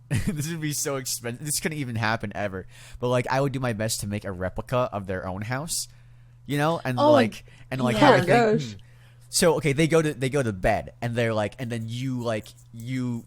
this would be so expensive. This couldn't even happen ever. But like I would do my best to make a replica of their own house. You know? And Oh, like yeah. have Oh a my thing. gosh. So okay, they go to bed and they're like and then you like you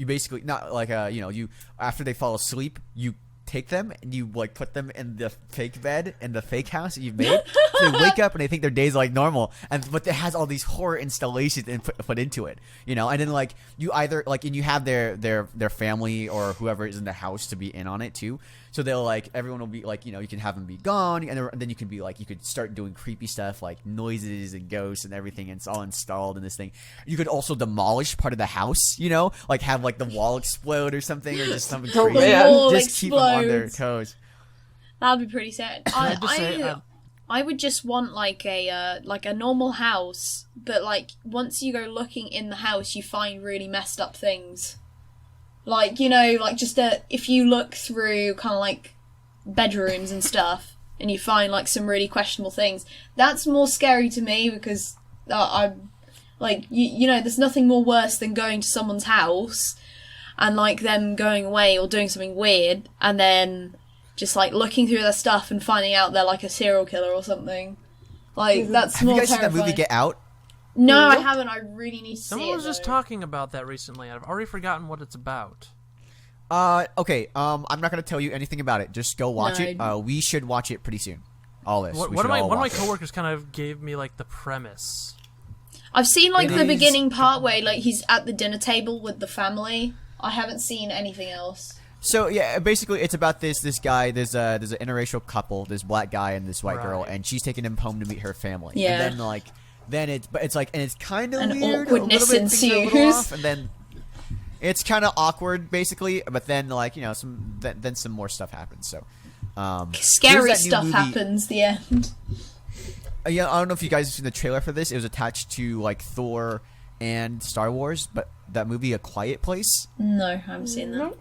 basically not like you after they fall asleep, you take them and you like put them in the fake bed in the fake house that you've made. So they wake up and they think their day's like normal, but it has all these horror installations and put into it, you know. And then like you either like and you have their family or whoever is in the house to be in on it too. So they'll like everyone will be like you can have them be gone, and then you can be like you could start doing creepy stuff like noises and ghosts and everything, and it's all installed in this thing. You could also demolish part of the house, like have like the wall explode or something, or just something Oh, crazy. man. Wall Just keep them on their explodes. toes. That'd be pretty sad. I just say, I would just want like a normal house, but like once you go looking in the house, you find really messed up things. Like like just if you look through kind of like bedrooms and stuff, and you find like some really questionable things, that's more scary to me because I'm like there's nothing more worse than going to someone's house and like them going away or doing something weird and then just like looking through their stuff and finding out they're like a serial killer or something. Like that's Have you more guys seen that terrifying. movie Get Out? No, I Nope. haven't. I really need to see someone it. was just though. talking about that recently. I've already forgotten what it's about. Okay. I'm not gonna tell you anything about it. Just go watch No. it. We should watch it pretty soon. All this. One We of should my all one of my watch it. coworkers kind of gave me like the premise. I've seen like It the is- beginning part where like he's at the dinner table with the family. I haven't seen anything else. So yeah, basically it's about this guy. There's an interracial couple, this black guy and this white girl, Right. and she's taking him home to meet her family. Yeah. And then it's like and it's kind of And weird. awkwardness a little bit, things are a little ensues. off, and then it's kind of awkward basically. But then then some more stuff happens. So Scary there's that new stuff movie- happens. The end. Yeah, I don't know if you guys have seen the trailer for this. It was attached to like Thor and Star Wars, but that movie A Quiet Place. No, I haven't seen that.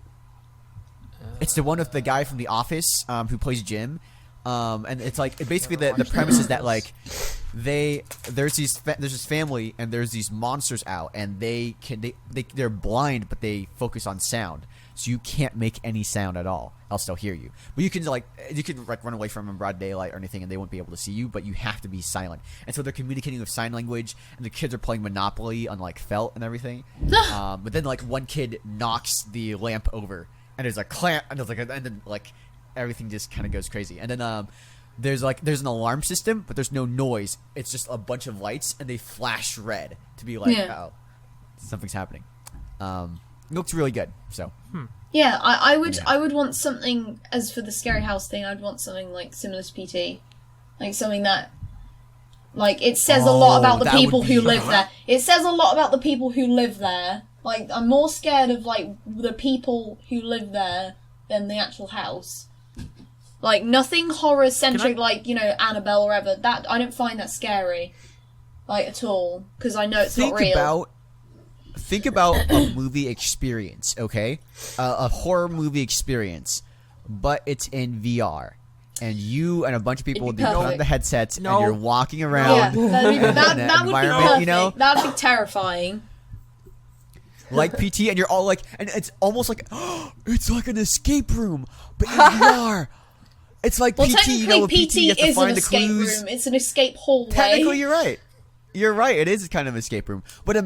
It's the one with the guy from The Office who plays Jim. And it's like basically the premise is that like there's this family and there's these monsters out and they're blind but they focus on sound, so you can't make any sound at all else they'll hear you, but you can run away from them in broad daylight or anything and they won't be able to see you, but you have to be silent. And so they're communicating with sign language, and the kids are playing Monopoly on like felt and everything. But then like one kid knocks the lamp over and there's a clamp and then everything just kind of goes crazy. And then there's an alarm system, but there's no noise. It's just a bunch of lights, and they flash red to be like, Yeah. oh, something's happening. It looks really good. So Yeah, I would want something, as for the scary house thing, I'd want something like similar to PT. Like something that Like, it says a lot about the that would people who be- live there. It says a lot about the people who live there. Like, I'm more scared of, like, the people who live there than the actual house. Like, nothing horror-centric, like, you know, Annabelle or whatever. That, I don't find that scary. Like, at all. Because I know it's not real. Think about a movie experience, okay? A horror movie experience, but it's in VR. And you and a bunch of people It'd be put on perfect. the headsets, No. and you're walking Yeah, around that would be environment, perfect. you know? That would be terrifying. like PT, and you're all like, and it's almost like, it's like an escape room, but in VR. It's like Well, PT, technically, you know, with PT, you have PT to is an find the escape clues. room. It's an escape hallway. Technically, you're right. You're right. It is kind of an escape room. But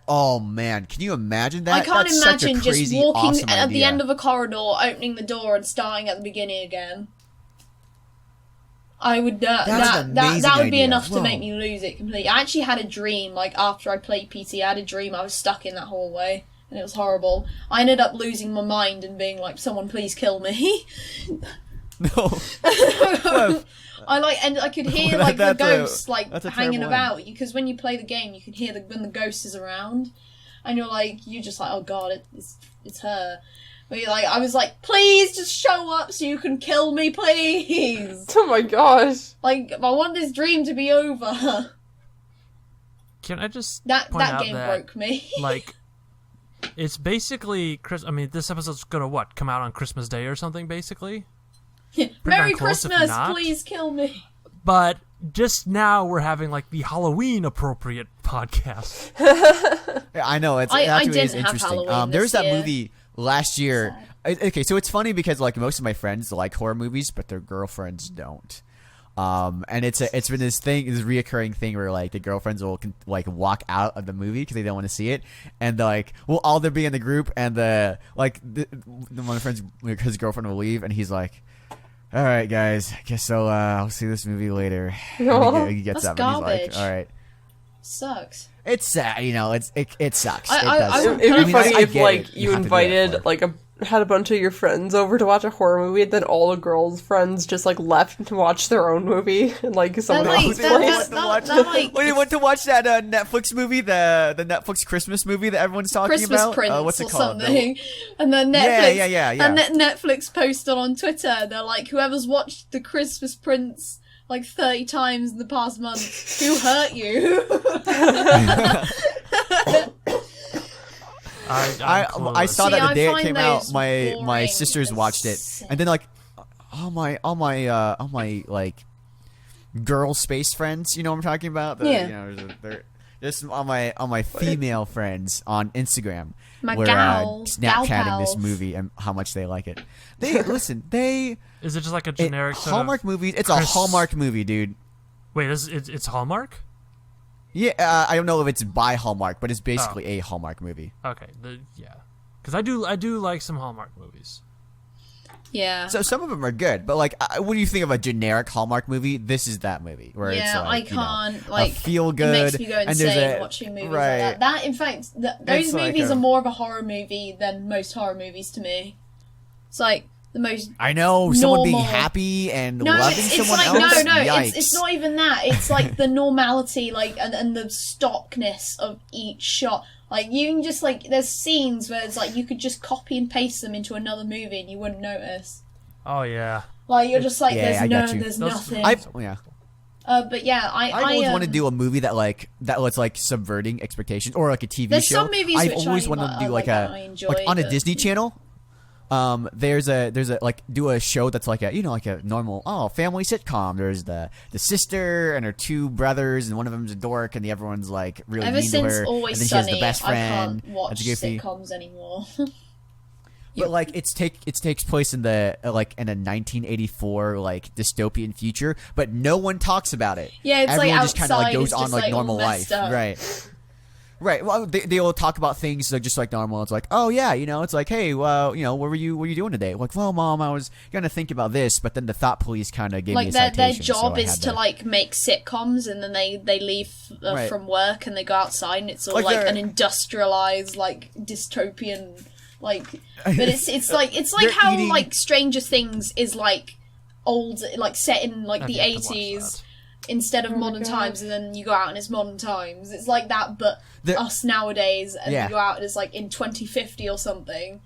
oh man, can you imagine that? I can't That's such a imagine just crazy, walking awesome at the idea. end of a corridor, opening the door, and starting at the beginning again. I would That's an amazing that would be idea. enough to Whoa. make me lose it completely. I actually had a dream, like after I played PT, I had a dream I was stuck in that hallway, and it was horrible. I ended up losing my mind and being like, "Someone please kill me." No. Phweff, And I could hear That- like the that's a- ghosts like that's a hanging terrible about, because when you play the game, you can hear when the ghost is around, and you're just like, oh god, it's her. But you're like, I was like, please just show up so you can kill me, please. Oh my gosh. Like, I want this dream to be over. Can I just That point out game that, broke me. like, it's basically I mean, this episode's gonna come out on Christmas Day or something, basically. Merry darn close, if Christmas, not. please kill me. But just now we're having like the Halloween appropriate podcast. Yeah, I know. It I actually is didn't have interesting. Halloween There's this that year. movie last year. Okay, so it's funny because like most of my friends like horror movies, but their girlfriends don't. And it's been this reoccurring thing where like the girlfriends will like walk out of the movie because they don't want to see it, and like we'll all be in the group, and one of my friends, his girlfriend will leave, and he's like, "All right, guys, I guess I'll see this movie later." And he gets That's up and he's like, garbage. "All right." Sucks. It's sad, you know. It sucks. I- It I- does. I would- It'd be I mean, funny I if get like it. you have to do that invited for it. like had a bunch of your friends over to watch a horror movie, and then all the girls' friends just like left to watch their own movie, and like someone like- else's that- place. that- We went to watch that Netflix movie, the Netflix Christmas movie that everyone's talking Christmas about. Prince What's it or called? something. And then Netflix, Yeah. And Netflix posted on Twitter, they're like, whoever's watched the Christmas Prince like 30 times in the past month, who hurt you? I saw See, that the I day it find came out. those My boring sisters as watched it, sin. and then like all my like girl space friends. You know what I'm talking about? Yeah. You know, they're just all my female friends on Instagram. My were gals, gal Snapchatting this pals. movie and how much they like it. They They Is it just like a generic sort Hallmark of movies. It's a Hallmark movie, dude. Wait, it's Hallmark? Yeah, I don't know if it's by Hallmark, but it's basically a Hallmark movie. Okay, yeah, because I do like some Hallmark movies. Yeah. So some of them are good, but like, what do you think of a generic Hallmark movie? This is that movie where it's Yeah, like, I can't, you know, like, a feel It good. makes me go and there's insane a- watching movies right. like that. That, in fact, those It's like movies a- are more of a horror movie than most horror movies to me. It's like the most. I know someone being normal. happy and No, loving it's someone like else. no, Yikes. it's not even that. It's like the normality, like and the stockness of each shot. Like you can just like there's scenes where it's like you could just copy and paste them into another movie and you wouldn't notice. Oh yeah, Like you're just like Yeah, I got you. there's Those- nothing. Yeah. But yeah, I always want to do a movie that was like subverting expectations, or like a TV There's show. some movies I've which always I wanted to do like I enjoy, on a but- Disney Channel. There's a like do a show that's like a like a normal family sitcom. There's the sister and her two brothers, and one of them's a dork, and the everyone's like really Ever mean to since her. Always and then she has Sunny, the best I friend. can't watch and she goes, sitcoms anymore. But like it takes place in the like in a 1984 like dystopian future, but no one talks about it. Yeah, it's like everyone just kind of like outside, goes it's on just, like like, all normal messed life, up. right? Right. Well, they will talk about things like just like normal. It's like, oh yeah, it's like, hey, well, what were you doing today? Like, well, mom, I was gonna think about this, but then the thought police kind of gave me a Like their citation. job so I is had to like make sitcoms, and then they leave Right. from work and they go outside, and it's all Like like they're- an industrialized like dystopian like. But it's like They're how eating- like Stranger Things is like old, like set in like I'd the have to watch 80s. instead of modern times, and then you go out and it's modern times. It's like that, but us nowadays, and you go out and it's like in 2050 or something.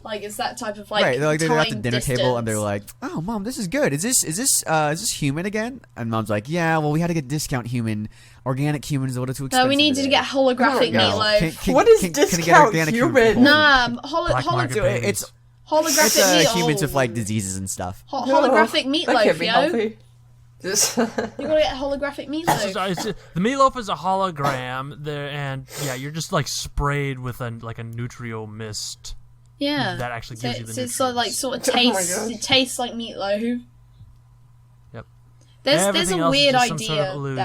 Like it's that type of like right. They're like they're at the dinner distance. table and they're like, "Oh, Mom, this is good. Is this human again?" And Mom's like, "Yeah, well, we had to get discount human. Organic human is a little too expensive." No, we need to get holographic meatloaf. What is can I get discount organic human? Nah, Black market babies. It's holographic meatloaf. humans with like diseases and stuff. Holographic That can't meatloaf, be yo. healthy. Just You gotta get holographic meatloaf. The meatloaf is a hologram there, and yeah, you're just like sprayed with a nutrio mist. Yeah, That actually gives you the it's sort of like nutrients. sort of Oh my tastes. gosh. It tastes like meatloaf. Yep. There's Everything a else is weird just some sort of idea illusion.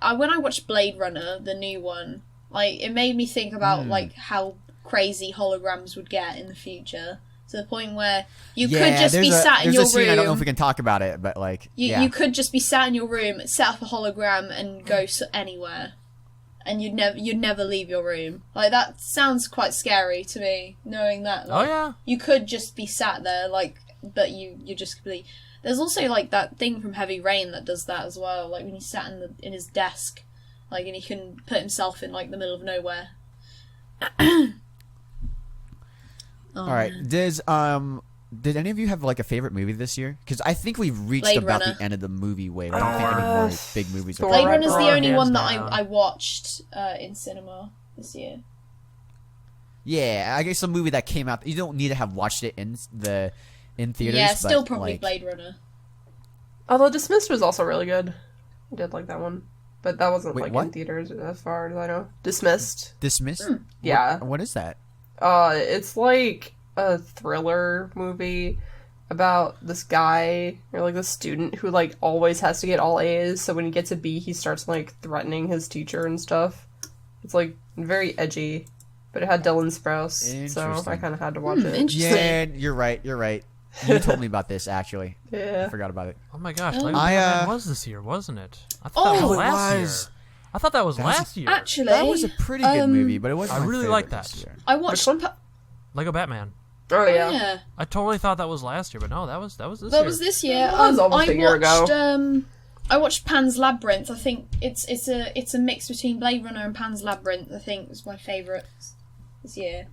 that when I watched Blade Runner, the new one, like it made me think about like how crazy holograms would get in the future. To the point where you could just be sat in your There's a scene, room. I don't know if we can talk about it, but like You could just be sat in your room, set up a hologram, and go anywhere, and you'd never leave your room. Like that sounds quite scary to me, knowing that. Like, Oh yeah. you could just be sat there, like, but you just completely. There's also like that thing from Heavy Rain that does that as well. Like when he sat in his desk, like, and he can put himself in like the middle of nowhere. All right. Did any of you have like a favorite movie this year? Because I think we've reached Blade about Runner. the end of the movie wave. I don't think any more big movies are. Thor. Blade Runner's the only Hands one that down. I watched in cinema this year. Yeah, I guess a movie that came out. You don't need to have watched it in theaters. Yeah, still but, probably like, Blade Runner. although Dismissed was also really good. I did like that one, but that wasn't Wait, like what? in theaters as far as I know. Dismissed. Dismissed. Yeah. What is that? It's like a thriller movie about this guy or like this student who like always has to get all A's. So when he gets a B, he starts like threatening his teacher and stuff. It's like very edgy, but it had Dylan Sprouse, so I Interesting. kind of had to watch it. Interesting. Yeah, you're right. You told me about this actually. I Yeah. forgot about it. Oh my gosh, Oh. Lego I, Batman was this year, wasn't it? I thought Oh, that was it last was. year. I thought that was last year. Actually, That was a pretty good movie, but it wasn't. I my really favorite like that. this year. I watched. Which one? Lego Batman. Oh yeah. Yeah, I totally thought that was last year, but no, that was this that year. was this year. That was almost I a year ago. watched, I watched Pan's Labyrinth. I think it's a mix between Blade Runner and Pan's Labyrinth. I think was my favourite this year.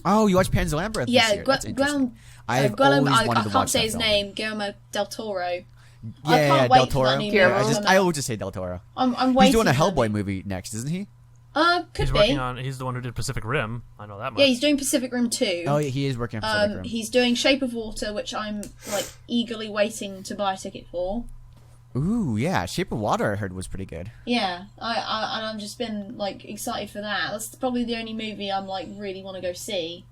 Oh, you watched Pan's Labyrinth this Yeah, year. That's interesting. I've Guillermo, always wanted I to can't watch say that his film. name. Guillermo del Toro. I Yeah, can't Del wait for Toro. that new movie. Guillermo. to come I out. always just say Del Toro. I'm waiting. He's doing a for that Hellboy movie next, isn't he? Could He's be. working on. He's the one who did Pacific Rim. I know that much. Yeah, he's doing Pacific Rim 2. Oh, yeah, he is working on Pacific Rim. He's doing Shape of Water, which I'm like eagerly waiting to buy a ticket for. Ooh, yeah, Shape of Water I heard was pretty good. Yeah, and I've just been like excited for that. That's probably the only movie I'm like really want to go see.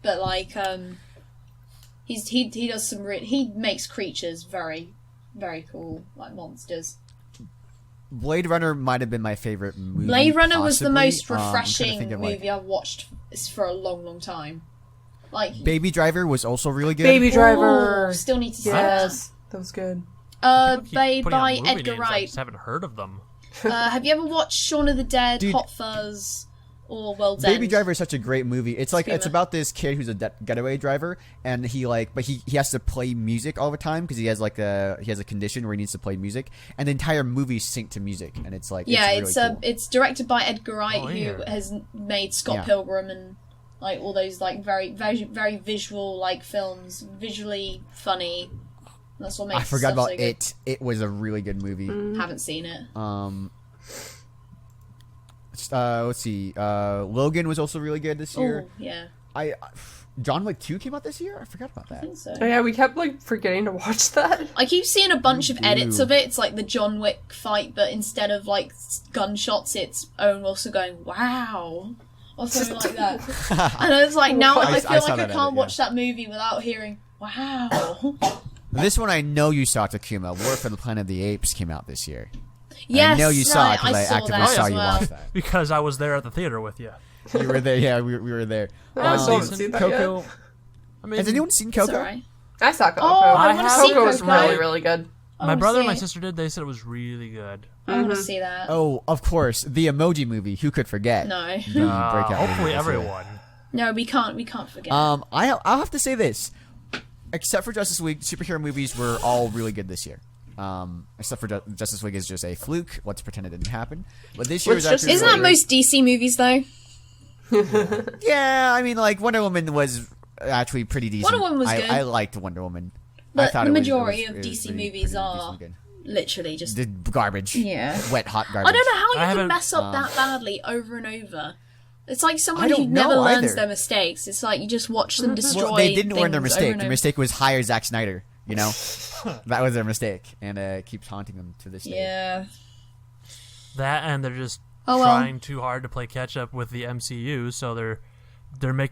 But like, he does some he makes creatures very, very cool, like monsters. Blade Runner might have been my favorite movie. Blade Runner was the possibly. most I'm trying to refreshing think of, like, movie I've watched for a long, long time. Like Baby Driver was also really good. Baby Driver. Ooh, still need to see Yes, that was good. that. People keep Made putting out by movie Edgar names, I Wright. just haven't heard of them. Have you ever watched Shaun of the Dead, Dude. Hot Fuzz, or World's Baby End? Driver is such a great movie. It's like it's Screamer. about this kid who's a getaway driver, and he has to play music all the time because he has a condition where he needs to play music, and the entire movie synced to music, and it's like Yeah, it's really cool. it's directed by Edgar Wright, Oh, who yeah. has made Scott Yeah. Pilgrim and like all those like very very very visual like films, visually funny. That's what makes I forgot stuff about so good. it. It was a really good movie. Haven't seen it. Let's see. Logan was also really good this year. Oh yeah, John Wick 2 came out this year. I forgot about I that. think so. Oh, yeah, we kept like forgetting to watch that. I keep seeing a bunch of do. edits of it. It's like the John Wick fight, but instead of like gunshots, it's Owen Wilson going "Wow" or something like that. And it's like now I I feel saw like I that can't edit, watch that movie without hearing "Wow." This one I know you saw, Takuma. War for the Planet of the Apes came out this year. Yes, I know you saw it right, because I saw actively that saw as you well. watch that. Because I was there at the theater with you. You were there. Yeah, we were there. I still haven't seen that Coco. yet. I mean, Has anyone seen It's Coco? alright. I saw Coco. Oh, I I want to have- see Coco was Coco. really, really good. I my wanna brother see and my it. sister did. They said it was really good. I want to see that. Oh, of course, the Emoji Movie. Who could forget? No, The breakout movie Hopefully this year. everyone. no, we can't forget. I'll have to say this. except for Justice League, superhero movies were all really good this year. Except for Justice League is just a fluke. Let's pretend it didn't happen. But this year is actually Isn't that most DC movies though? Yeah, I mean, like Wonder Woman was actually pretty decent. Wonder Woman was good. I liked Wonder Woman. But I thought the it majority was of DC pretty movies are decently good. literally just The garbage. Yeah. Wet, hot garbage. I don't know how I you haven't- can mess up that badly over and over. It's like I someone don't who never know learns either. their mistakes. It's like you just watch them destroy. Well, they didn't learn their things over mistake. and The over. mistake was hire Zack Snyder. You know, that was their mistake, and it keeps haunting them to this day. Yeah. That and they're just Oh, well. trying too hard to play catch up with the MCU, so they're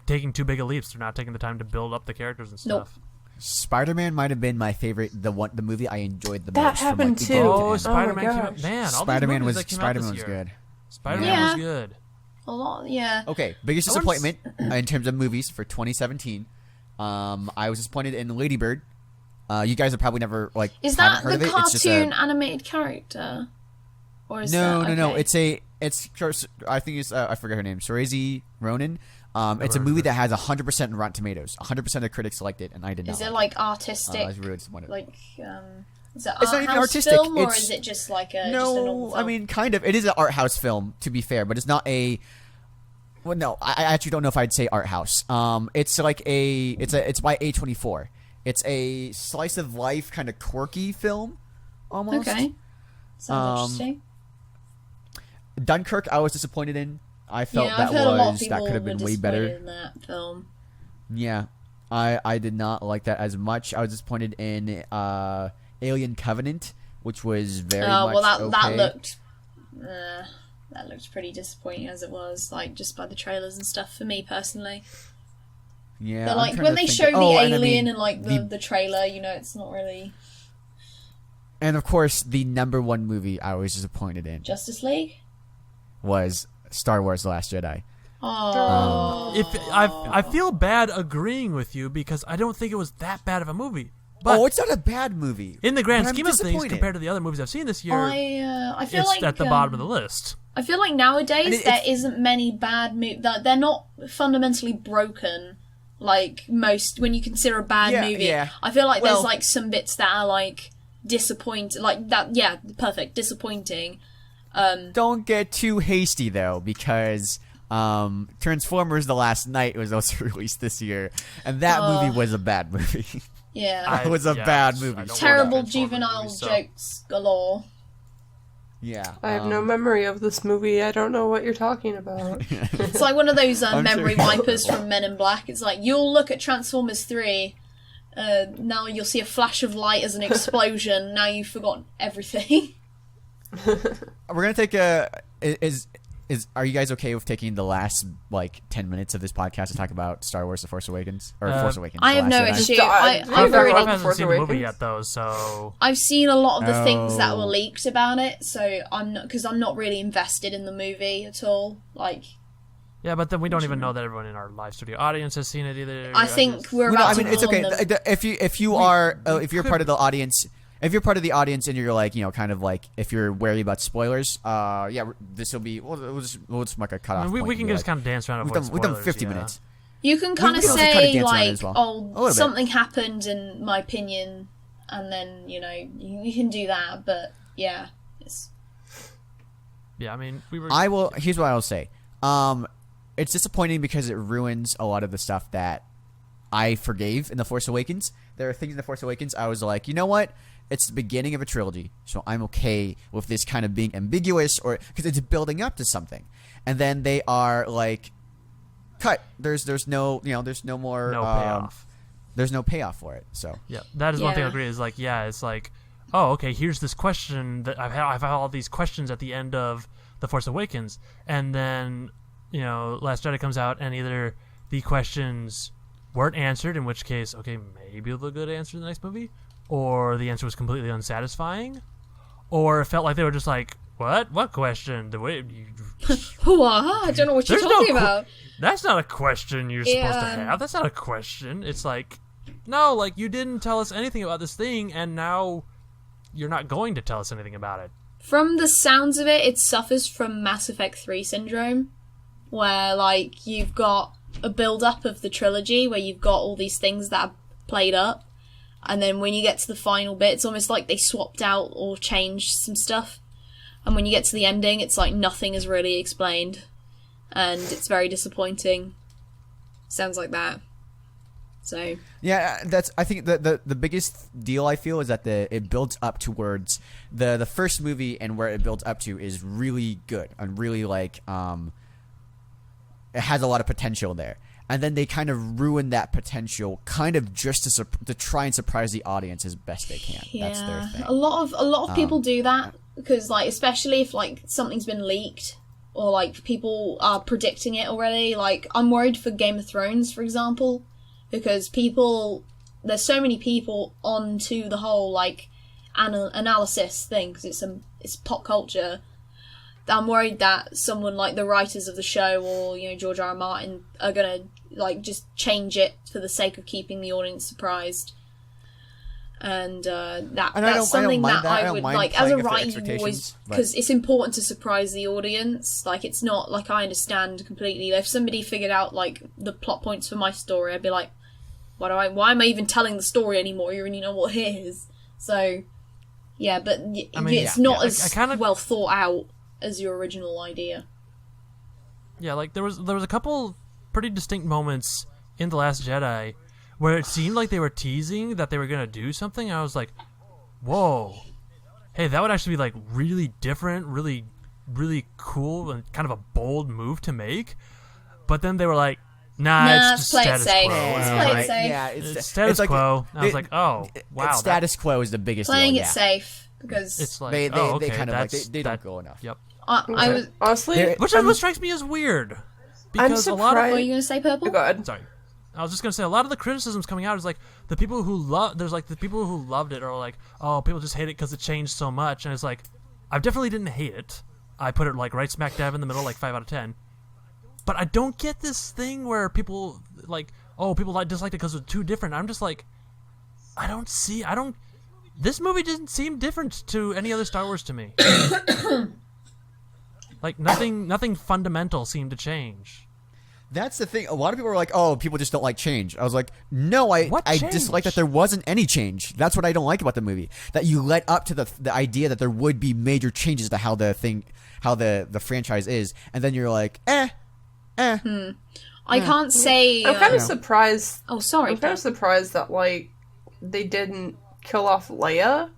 taking too big a leaps. They're not taking the time to build up the characters and Nope. stuff. Spider-Man might have been my favorite. The movie I enjoyed the That most. happened from, like, too. beginning to Oh, end. Spider-Man came gosh. out. Man, all Spider-Man these was movies that came out Spider-Man this was year. good. Spider-Man Yeah. was good. A lot, yeah. Okay, biggest I once- disappointment in terms of movies for 2017. I was disappointed in Lady Bird. You guys have probably never Is haven't that heard the of it. It's just cartoon animated character? Or is No. that, okay. It's I think it's I forget her name. Saoirse Ronan. It's a heard movie of that has 100% Rotten Tomatoes. 100% of critics liked it, and I did not. Is it like like artistic? I was really disappointed. Like, is it It's not art even house artistic, film, or it's- is it just like a just a normal No, film? I mean, kind of. It is an art house film, to be fair, but it's not a. Well, no, I actually don't know if I'd say art house. It's like it's by A24. It's a slice of life kind of quirky film, almost. Okay, sounds interesting. Dunkirk, I was disappointed in. I felt Yeah, that I've heard a lot of was people that could have were been way disappointed better. in that film. Yeah, I did not like that as much. I was disappointed in Alien Covenant, which was very much well, that okay. that looked pretty disappointing as it was, like just by the trailers and stuff for me personally. Yeah, But I'm like trying when to they think show of- the oh, and I alien mean, and like the trailer, you know, it's not really and of course the #1 movie I was disappointed in Justice League. was Star Wars: The Last Jedi. Oh, If I feel bad agreeing with you because I don't think it was that bad of a movie. But It's not a bad movie. in the grand but I'm scheme of things, disappointed. compared to the other movies I've seen this year, I feel it's like at the bottom of the list. I feel like nowadays And there isn't many bad movies. They're not fundamentally broken. Like most, when you consider a bad Yeah, movie, yeah. I feel like Well- there's like some bits that are like disappointing, like that. Yeah, perfect, disappointing. Don't get too hasty though, because Transformers: The Last Night was also released this year, and that movie was a bad movie. Yeah, It was a bad I movie. don't watch terrible Transformers juvenile movies, so- jokes galore. Yeah, I have no memory of this movie. I don't know what you're talking about. It's like one of those I'm memory sure- wipers from Men in Black. It's like you'll look at Transformers 3. Now you'll see a flash of light as an explosion. Now you've forgotten everything. We're gonna take are you guys okay with taking the last like 10 minutes of this podcast to talk about Star Wars: The Force Awakens or Force Awakens? I The have no Last Jedi? issue. I- I've I've already Force hasn't seen the movie Awakens? yet, though, so I've seen a lot of the things that were Oh. leaked about it, so I'm not really invested in the movie at all. Like, yeah. But then we don't even know that everyone in our live studio audience has seen it either. I think just- we're Well, no, about I mean to it's warn okay. them. If you're part of the audience, if you're part of the audience and you're like, you know, kind of like if you're wary about spoilers, this will be we'll just mark a I cutoff. mean, we point can and be just kind of dance around. we've done 50 yeah. minutes. You can kind of we can also kinda say dance around it like, as well. A little bit. something happened in my opinion, and then you know you can do that. But yeah, it's Yeah, I mean, we were. Here's what I'll say. It's disappointing because it ruins a lot of the stuff that I forgave in The Force Awakens. There are things in The Force Awakens I was like, you know what? It's the beginning of a trilogy, so I'm okay with this kind of being ambiguous, or because it's building up to something, and then they are like, cut. There's no more No payoff. There's no payoff for it. So Yeah, that is one thing I Yeah. agree. Is like, yeah, it's like, oh, okay, here's this question that I've had all these questions at the end of The Force Awakens, and then Last Jedi comes out, and either the questions weren't answered, in which case, okay, maybe they'll get answered in the next movie, or the answer was completely unsatisfying, or it felt like they were just like, what question? The way I don't know what you're There's no talking que- about. that's not a question you're supposed to Yeah. have. That's not a question. It's like, no, like you didn't tell us anything about this thing, and now you're not going to tell us anything about it. From the sounds of it, it suffers from Mass Effect 3 syndrome, where like you've got a build up of the trilogy where you've got all these things that are played up, And then when you get to the final bit, it's almost like they swapped out or changed some stuff. And when you get to the ending, it's like nothing is really explained. And it's very disappointing. Sounds like that. So yeah, I think the biggest deal I feel is that it builds up towards the first movie, and where it builds up to is really good and really like it has a lot of potential there. And then they kind of ruin that potential, kind of just to try and surprise the audience as best they can. yeah, That's their thing. a lot of people do that because like especially if like something's been leaked or like people are predicting it already. Like I'm worried for Game of Thrones, for example. Because there's so many people onto the whole like analysis thing because it's pop culture. That I'm worried that someone like the writers of the show or George R. R. Martin are gonna like just change it for the sake of keeping the audience surprised. And that's something that I would like as a writer. You always because it's important to surprise the audience. Like it's not like I understand completely. If somebody figured out like the plot points for my story, I'd be like, why am I even telling the story anymore? You already know what it is. So, yeah, but it's not as well thought out as your original idea. Yeah, like there was a couple pretty distinct moments in The Last Jedi where it seemed like they were teasing that they were going to do something. I was like, whoa. Hey, that would actually be like really different, really, really cool, and kind of a bold move to make. But then they were like, Nah, it's just status quo. Yeah, it's status quo. I was like, oh, wow. Status quo is the biggest playing deal. it safe because it's like they kind of like they don't that, go enough. Yep. I was honestly, which is what strikes me as weird. Because I'm a lot of what are you gonna say, Prpl? Go ahead. Sorry. I was just gonna say a lot of the criticisms coming out is like the people who loved it are like, oh, people just hate it because it changed so much, and it's like, I definitely didn't hate it. I put it like right smack dab in the middle, like 5 out of 10. But I don't get this thing where people like, oh, people disliked it because it's too different. I'm just like, this movie didn't seem different to any other Star Wars to me. Like nothing fundamental seemed to change. That's the thing. A lot of people are like, "Oh, people just don't like change." I was like, "No, I dislike that there wasn't any change." That's what I don't like about the movie. That you led up to the idea that there would be major changes to how the franchise is, and then you're like, I can't say. I'm kind of surprised. Oh, sorry. I'm kind of surprised that like they didn't kill off Leia,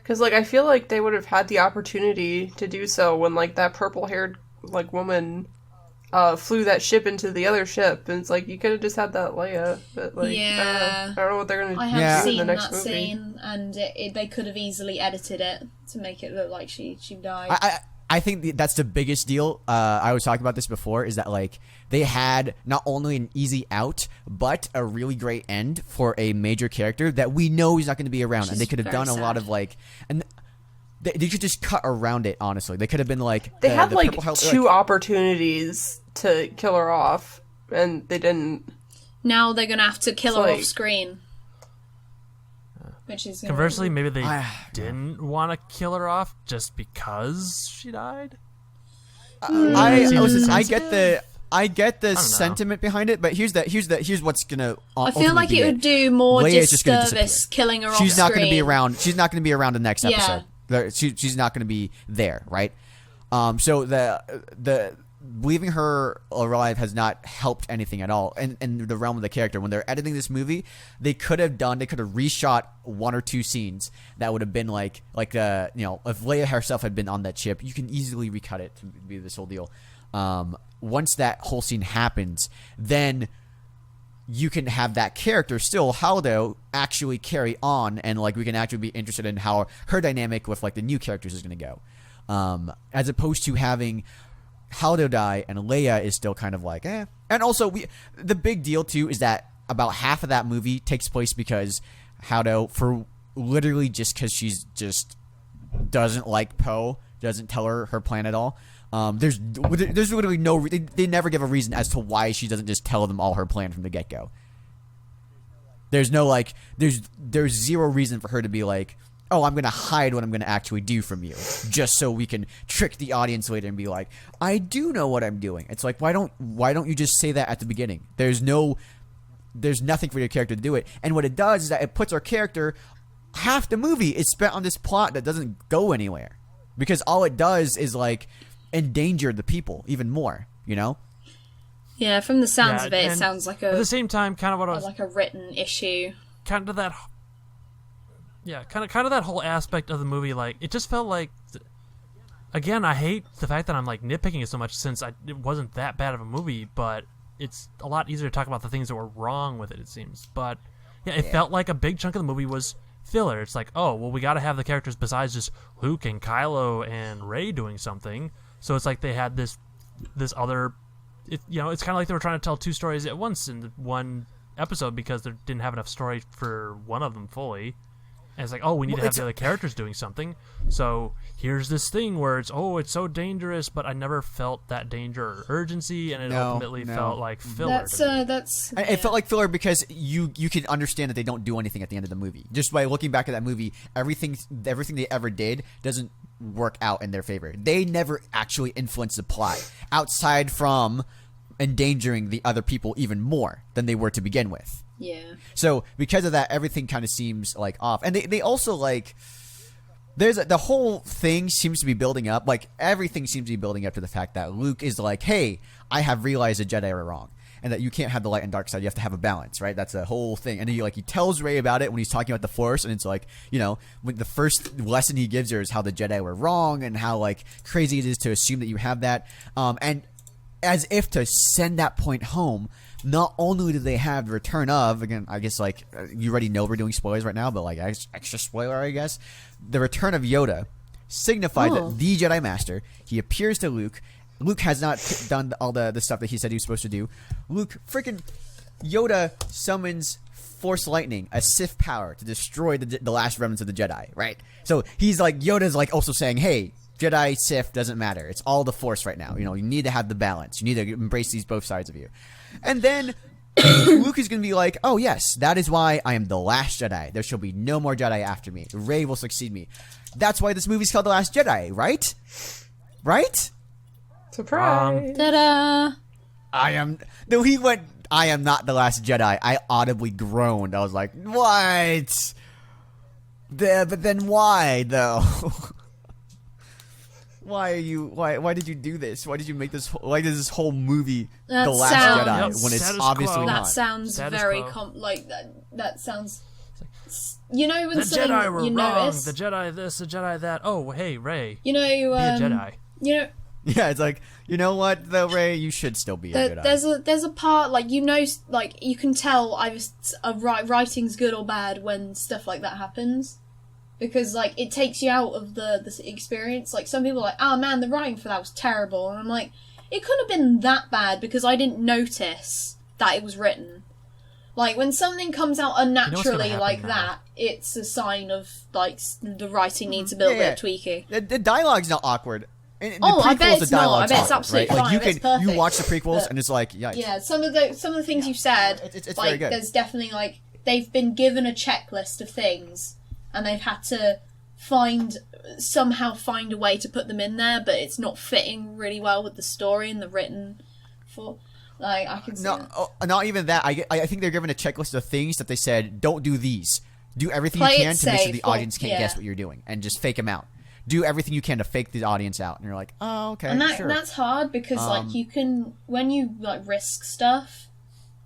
because like I feel like they would have had the opportunity to do so when like that purple-haired like woman flew that ship into the other ship, and it's like you could have just had that Leia, but like I don't know what they're gonna do in the next movie. Scene, and they could have easily edited it to make it look like she died. I think that's the biggest deal. I was talking about this before, is that like they had not only an easy out, but a really great end for a major character that we know he's not going to be around, and they could have done a lot of like, and they should just cut around it. Honestly, they could have been like they had like two opportunities to kill her off, and they didn't. Now they're gonna have to kill her off screen. Which is conversely, maybe they didn't want to kill her off just because she died. I get the sentiment behind it, but here's what's gonna. I feel like it would do more disservice killing her off screen. She's not gonna be around. She's not gonna be around the next episode. She's not gonna be there, right? So the leaving her alive has not helped anything at all in the realm of the character. When they're editing this movie, they could have reshot one or two scenes that would have been like if Leia herself had been on that ship, you can easily recut it to be this whole deal. Once that whole scene happens, then you can have that character still, Haldo, actually carry on, and like we can actually be interested in how her dynamic with like the new characters is going to go, as opposed to having Haldo die and Leia is still kind of like And also the big deal too is that about half of that movie takes place because Haldo, for literally just because she's just doesn't like Poe, doesn't tell her plan at all. There's literally no. They never give a reason as to why she doesn't just tell them all her plan from the get go. There's no like. There's zero reason for her to be like, oh, I'm going to hide what I'm going to actually do from you, just so we can trick the audience later and be like, I do know what I'm doing. It's like, why don't you just say that at the beginning? There's no there's nothing for your character to do it. And what it does is that it puts our character, half the movie is spent on this plot that doesn't go anywhere. Because all it does is, like, endanger the people even more, you know? Yeah, from the sounds Yeah, of it, it and sounds like At the same time, kind of what I was like a written issue. kind of that. Yeah, kind of that whole aspect of the movie. Like, it just felt like. Again, I hate the fact that I'm like nitpicking it so much since it wasn't that bad of a movie, but it's a lot easier to talk about the things that were wrong with it. It seems, but yeah, it felt like a big chunk of the movie was filler. It's like, oh, well, we got to have the characters besides just Luke and Kylo and Rey doing something. So it's like they had this other. It's kind of like they were trying to tell two stories at once in the one episode because they didn't have enough story for one of them fully. And it's like, oh, we need to have the other characters doing something. So here's this thing where it's so dangerous, but I never felt that danger or urgency, and it ultimately felt like filler. It felt like filler because you can understand that they don't do anything at the end of the movie. Just by looking back at that movie, everything they ever did doesn't work out in their favor. They never actually influenced the plot outside from endangering the other people even more than they were to begin with. Yeah. So because of that, everything kind of seems like off, and they also like the whole thing seems to be building up. Like everything seems to be building up to the fact that Luke is like, "Hey, I have realized the Jedi are wrong, and that you can't have the light and dark side. You have to have a balance, right?" That's the whole thing. And he tells Rey about it when he's talking about the Force, and it's like, when the first lesson he gives her is how the Jedi were wrong and how like crazy it is to assume that you have that, and as if to send that point home. Not only do they have the return of, again, I guess, like, you already know we're doing spoilers right now, but, like, extra spoiler, I guess. The return of Yoda signified that the Jedi Master, he appears to Luke. Luke has not done all the stuff that he said he was supposed to do. Yoda summons Force Lightning, a Sith power, to destroy the last remnants of the Jedi, right? So he's like, Yoda's like also saying, hey, Jedi, Sith, doesn't matter. It's all the Force right now. You need to have the balance. You need to embrace both sides of you. And then Luke is going to be like, oh, yes, that is why I am the last Jedi. There shall be no more Jedi after me. Rey will succeed me. That's why this movie's called The Last Jedi, right? Right? Surprise! Ta-da! I am not the last Jedi. I audibly groaned. I was like, what? But then why, though? Why did you do this? Why did you make this? Why is this whole movie The Last Jedi when it's obviously not? That sounds very that sounds. When the something Jedi were you wrong. notice, The Jedi this, the Jedi that. Oh, hey, Rey. be a Jedi. Yeah, it's like, you know what though, Rey, you should still be a Jedi. There's a part like you can tell writing's good or bad when stuff like that happens. Because, like, it takes you out of the experience. Like, some people are like, oh, man, the writing for that was terrible. And I'm like, it couldn't have been that bad because I didn't notice that it was written. Like, when something comes out unnaturally like that, it's a sign of, like, the writing needs a little bit of tweaking. The dialogue's not awkward. In I bet it's not. I bet it's absolutely right? fine. Like, you watch the prequels and it's like, yikes. Yeah, some of the things you've said, it's like, very good. There's definitely, like, they've been given a checklist of things. And they've had to somehow find a way to put them in there, but it's not fitting really well with the story and the written for. Like, I can see not even that. I think they're given a checklist of things that they said, don't do these. Do everything Play you can it to make sure safe, the audience can't guess what you're doing, and just fake them out. Do everything you can to fake the audience out, and you're like, oh, okay, and sure. that's hard because like you can when you like risk stuff,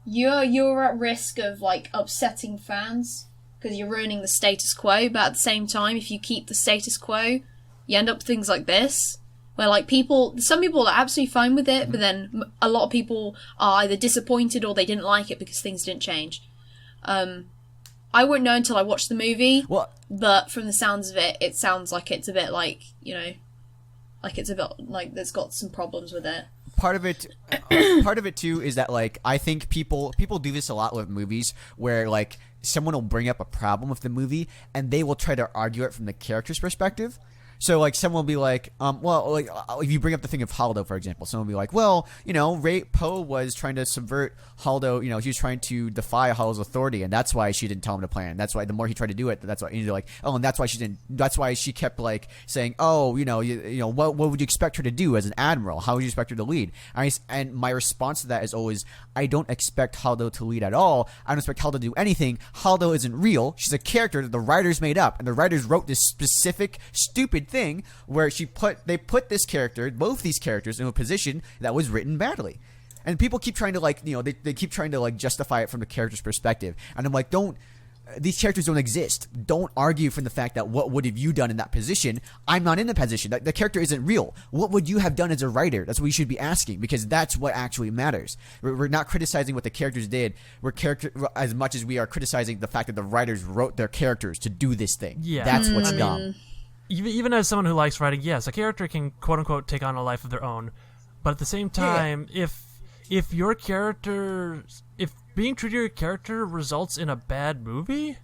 you're at risk of like upsetting fans. Because you're ruining the status quo, but at the same time, if you keep the status quo, you end up with things like this, where like some people are absolutely fine with it, but then a lot of people are either disappointed or they didn't like it because things didn't change. I won't know until I watch the movie, but from the sounds of it, it sounds like it's a bit like, like it's a bit like there's got some problems with it. Part of it too is that like I think people do this a lot with movies where like someone will bring up a problem with the movie and they will try to argue it from the character's perspective. So like someone will be like, well, like if you bring up the thing of Holdo, for example, someone will be like, well, you know, Poe was trying to subvert Holdo. You know, he was trying to defy Holdo's authority, and that's why she didn't tell him to plan. That's why the more he tried to do it, that's why you're like, oh, and that's why she didn't. That's why she kept like saying, oh, you know, what would you expect her to do as an admiral? How would you expect her to lead? And my response to that is always, I don't expect Holdo to lead at all. I don't expect Holdo to do anything. Holdo isn't real. She's a character that the writers made up, and the writers wrote this specific stupid thing where they put this character, both these characters, in a position that was written badly. And people keep trying to like, you know, they keep trying to like justify it from the character's perspective. And I'm like, these characters don't exist. Don't argue from the fact that what would have you done in that position? I'm not in the position. The character isn't real. What would you have done as a writer? That's what we should be asking, because that's what actually matters. We're not criticizing what the characters did. As much as we are criticizing the fact that the writers wrote their characters to do this thing. Yeah. That's what's dumb. Even as someone who likes writing, yes, a character can quote unquote take on a life of their own, but at the same time, if being true to your character results in a bad movie,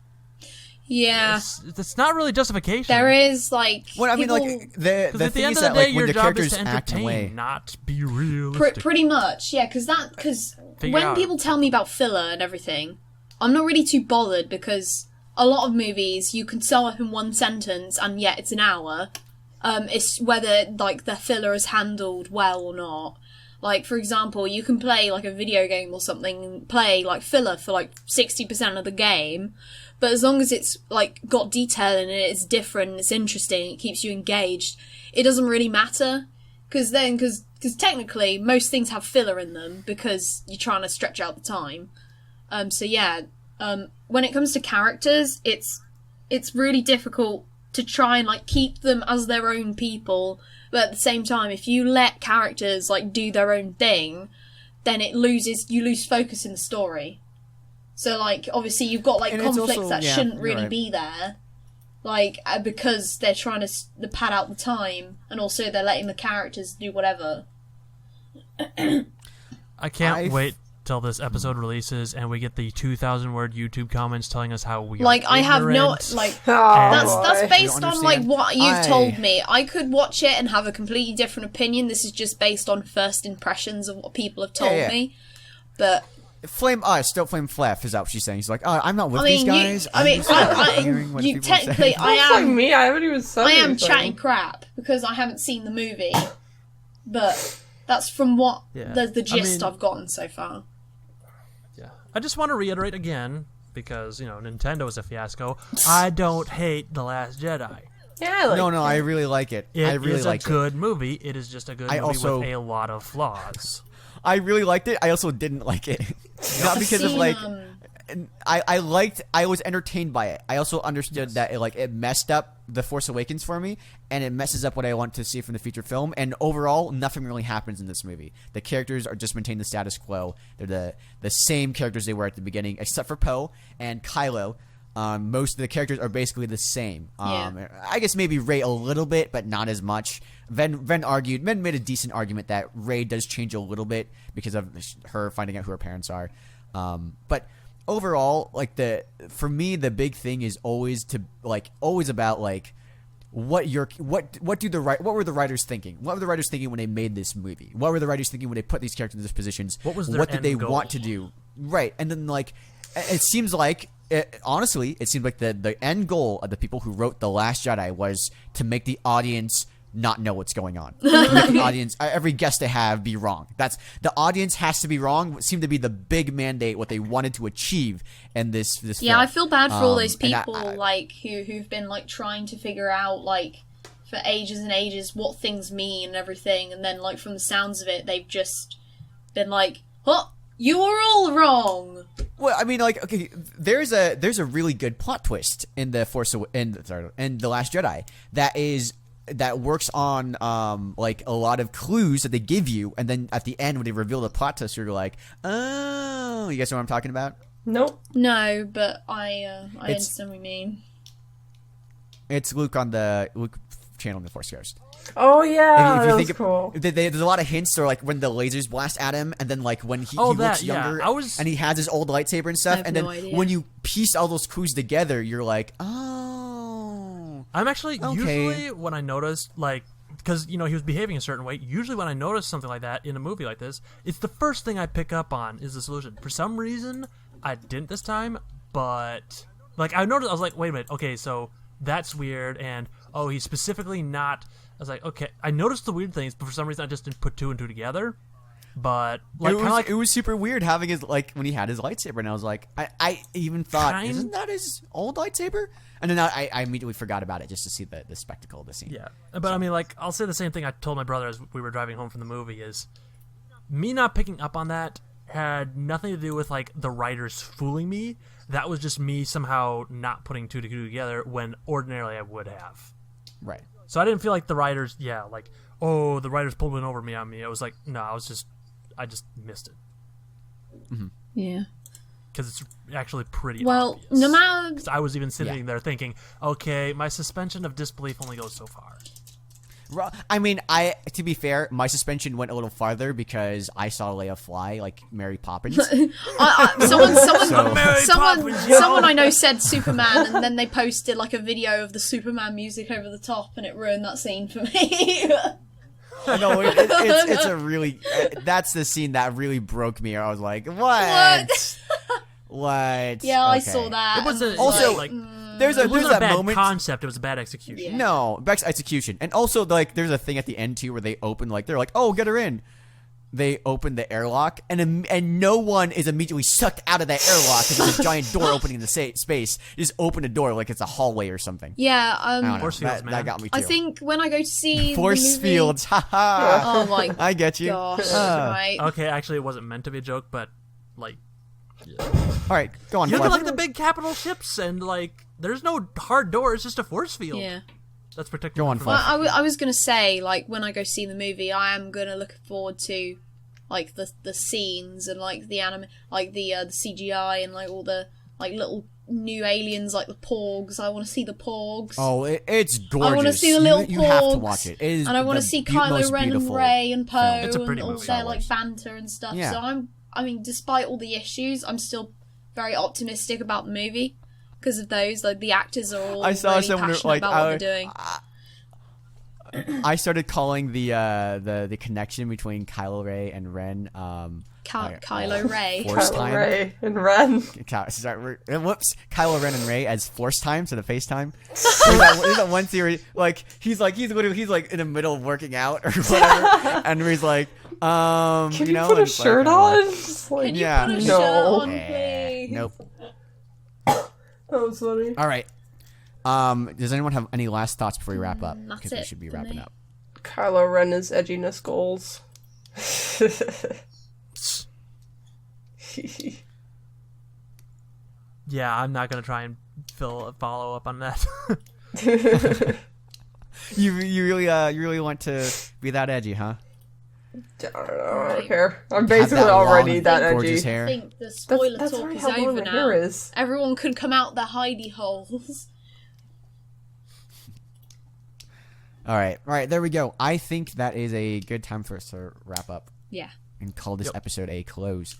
that's not really justification. There is like, well, I mean, like the at the thing end is of the that day, like your when the job is characters to act in a way, entertain, not be realistic. pretty much, yeah. Because when people tell me about filler and everything, I'm not really too bothered, because a lot of movies you can sum up in one sentence, and yet it's an hour. It's whether like the filler is handled well or not. Like, for example, you can play like a video game or something and play like filler for like 60% of the game, but as long as it's like got detail in it, it's different, it's interesting, it keeps you engaged, it doesn't really matter. Because technically most things have filler in them because you're trying to stretch out the time. When it comes to characters, it's really difficult to try and like keep them as their own people, but at the same time, if you let characters like do their own thing, then you lose focus in the story. So like obviously you've got like conflicts that shouldn't really be there, like because they're trying to pad out the time, and also they're letting the characters do whatever. I can't wait till this episode releases and we get the 2,000-word YouTube comments telling us how we like are I have no ignorant. like Oh, that's based on like what you've told I- me. I could watch it and have a completely different opinion. This is just based on first impressions of what people have told me. But Flame us, don't flame Phweff, is that what she's saying? She's like, oh, I'm not with these guys. you technically I It's like am me. I haven't even said I am anything. chatting crap because I haven't seen the movie. But that's from what the gist I've gotten so far. Yeah. I just want to reiterate again, because, you know, Nintendo is a fiasco. I don't hate The Last Jedi. Yeah, I like No, I really like it. I really is like a good movie. It is just a good movie with a lot of flaws. I really liked it. I also didn't like it. Not because of like I was entertained by it. I also understood that it messed up The Force Awakens for me, and it messes up what I want to see from the feature film. And overall, nothing really happens in this movie. The characters are just maintain the status quo. They're the same characters they were at the beginning, except for Poe and Kylo. Most of the characters are basically the same. I guess maybe Rey a little bit, but not as much. Ven made a decent argument that Rey does change a little bit because of her finding out who her parents are. But overall, for me, the big thing is always about what were the writers thinking? What were the writers thinking when they made this movie? What were the writers thinking when they put these characters in these positions? What did they want to do? Right, and then it seems like. Honestly, it seems like the end goal of the people who wrote The Last Jedi was to make the audience not know what's going on. To make the audience, every guess they have, be wrong. That's the audience has to be wrong. It seemed to be the big mandate, what they wanted to achieve in this film. Yeah, I feel bad for all those people who've been trying to figure out for ages and ages what things mean and everything, and then from the sounds of it, they've just been "Huh, you are all wrong." Well, I mean, okay, there's a really good plot twist in The Last Jedi that works on a lot of clues that they give you, and then at the end when they reveal the plot twist, you're like, oh, you guys know what I'm talking about? Nope. No, but I understand what you mean. It's Luke on the Luke channel in the Force Ghost. Oh yeah, if you that think was cool. There's a lot of hints, or when the lasers blast at him, and then when he looks younger, and he has his old lightsaber and stuff, and then when you piece all those clues together, you're like, oh, I'm actually Okay. usually when I notice like because he was behaving a certain way. Usually when I notice something like that in a movie like this, it's the first thing I pick up on is the solution. For some reason, I didn't this time, but like I noticed, I was like, wait a minute, okay, so that's weird, and he's specifically not. I was like, okay, I noticed the weird things, but for some reason I just didn't put two and two together. But like, it was super weird having his when he had his lightsaber, and I was like, I even thought, isn't that his old lightsaber? And then I immediately forgot about it just to see the spectacle of the scene. Yeah, but I mean, like, I'll say the same thing I told my brother as we were driving home from the movie is me not picking up on that had nothing to do with like the writers fooling me. That was just me somehow not putting two to two together when ordinarily I would have. Right. So I didn't feel like the writers, the writers pulled one over me on me. It was like, no, I just missed it. Mm-hmm. Yeah. Because it's actually pretty well, obvious. no matter... Because I was even sitting there thinking, okay, my suspension of disbelief only goes so far. I mean, to be fair, my suspension went a little farther because I saw Leia fly like Mary Poppins. Someone I know said Superman, and then they posted like a video of the Superman music over the top, and it ruined that scene for me. No, it's a really that's the scene that really broke me. I was like, what? What? Yeah, I Okay. saw that. It wasn't Also, there's it wasn't a that bad moment. concept. It was a bad execution. Yeah. No, Beck's execution, and also like there's a thing at the end too where they open they're like, oh, get her in. They open the airlock, and no one is immediately sucked out of that airlock because there's a giant door opening in the space. You just open a door like it's a hallway or something. Yeah, I don't know. Force fields, that got me too. I think when I go to see Force the movie... fields, haha. Oh my I get you. gosh, Ah. right. Okay, actually, it wasn't meant to be a joke, but like, All right, go on. you know, Phweff. like the big capital ships, and like, there's no hard door. It's just a force field. Yeah. That's protected. Go on, from Phweff. Well, I was going to say, like, when I go see the movie, I am going to look forward to, like, the scenes and, like, the CGI and, like, all the, like, little new aliens, like the Porgs. I want to see the Porgs. Oh, it's gorgeous. I want to see the little you Porgs. have to watch it. It is and I want to the see most Kylo Ren and beautiful Rey and Poe film. It's a and pretty all movie. their, Star like, Wars. banter and stuff. Yeah. So I mean, despite all the issues, I'm still very optimistic about the movie because of those. Like, the actors are all I saw really someone passionate like about what they're doing. I started calling the connection between Kylo Ren and Ren Kylo Ray. Force Kylo time. Ray and Ren. Kylo Ren and Rey as Force time instead of FaceTime. There's that one theory, like he's like in the middle of working out or whatever, and he's like, Can you know, put a and it's like, shirt I'm on? like, Just like, Can you Yeah. put a No. shirt on, eh, please? nope. that was funny. All right. Does anyone have any last thoughts before we wrap up? That's Because we it should be for wrapping me. up. Kylo Ren is edginess goals. Yeah, I'm not gonna try and follow up on that. You really want to be that edgy, huh? I don't know. I don't Right. care. I'm Have basically that already long, that gorgeous edgy. hair. I think the spoiler That's talk already is how long over the now. hair is. Everyone can come out their hidey holes. All right, there we go. I think that is a good time for us to wrap up Yeah. and call this Yep. episode a close.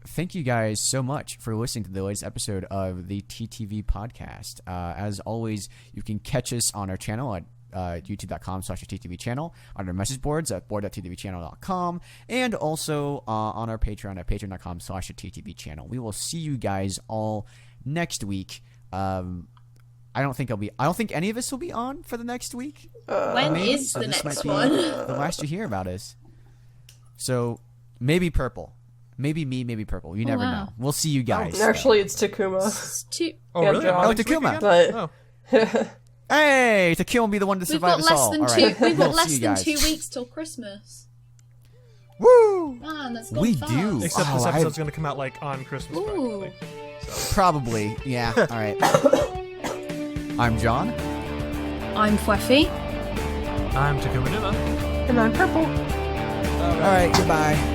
Thank you guys so much for listening to the latest episode of the TTV podcast. As always, you can catch us on our channel at youtube.com/TTV channel, on our message boards at board.ttvchannel.com, and also on our Patreon at patreon.com/TTV channel. We will see you guys all next week. I don't think any of us will be on for the next week. When Maybe. is So the this next might be one? the last you hear about us. So maybe Prpl. Maybe me, maybe Prpl. You never wow. know. We'll see you guys. Actually, it's Takuma. It's too... Oh, Yeah, really? John. Am I Oh, next week Takuma. again? But Oh. Hey, Takuma will be the one to We've survive got us less all. than All two. right. We've got We'll less see you than guys. 2 weeks till Christmas. Woo! Man, that's gone We fast. do. Except this Oh, episode's gonna come out like on Christmas. Ooh. Probably. Yeah. All right. I'm John. I'm Phweffy. I'm Takuma Numa. and I'm purple. All right. Goodbye.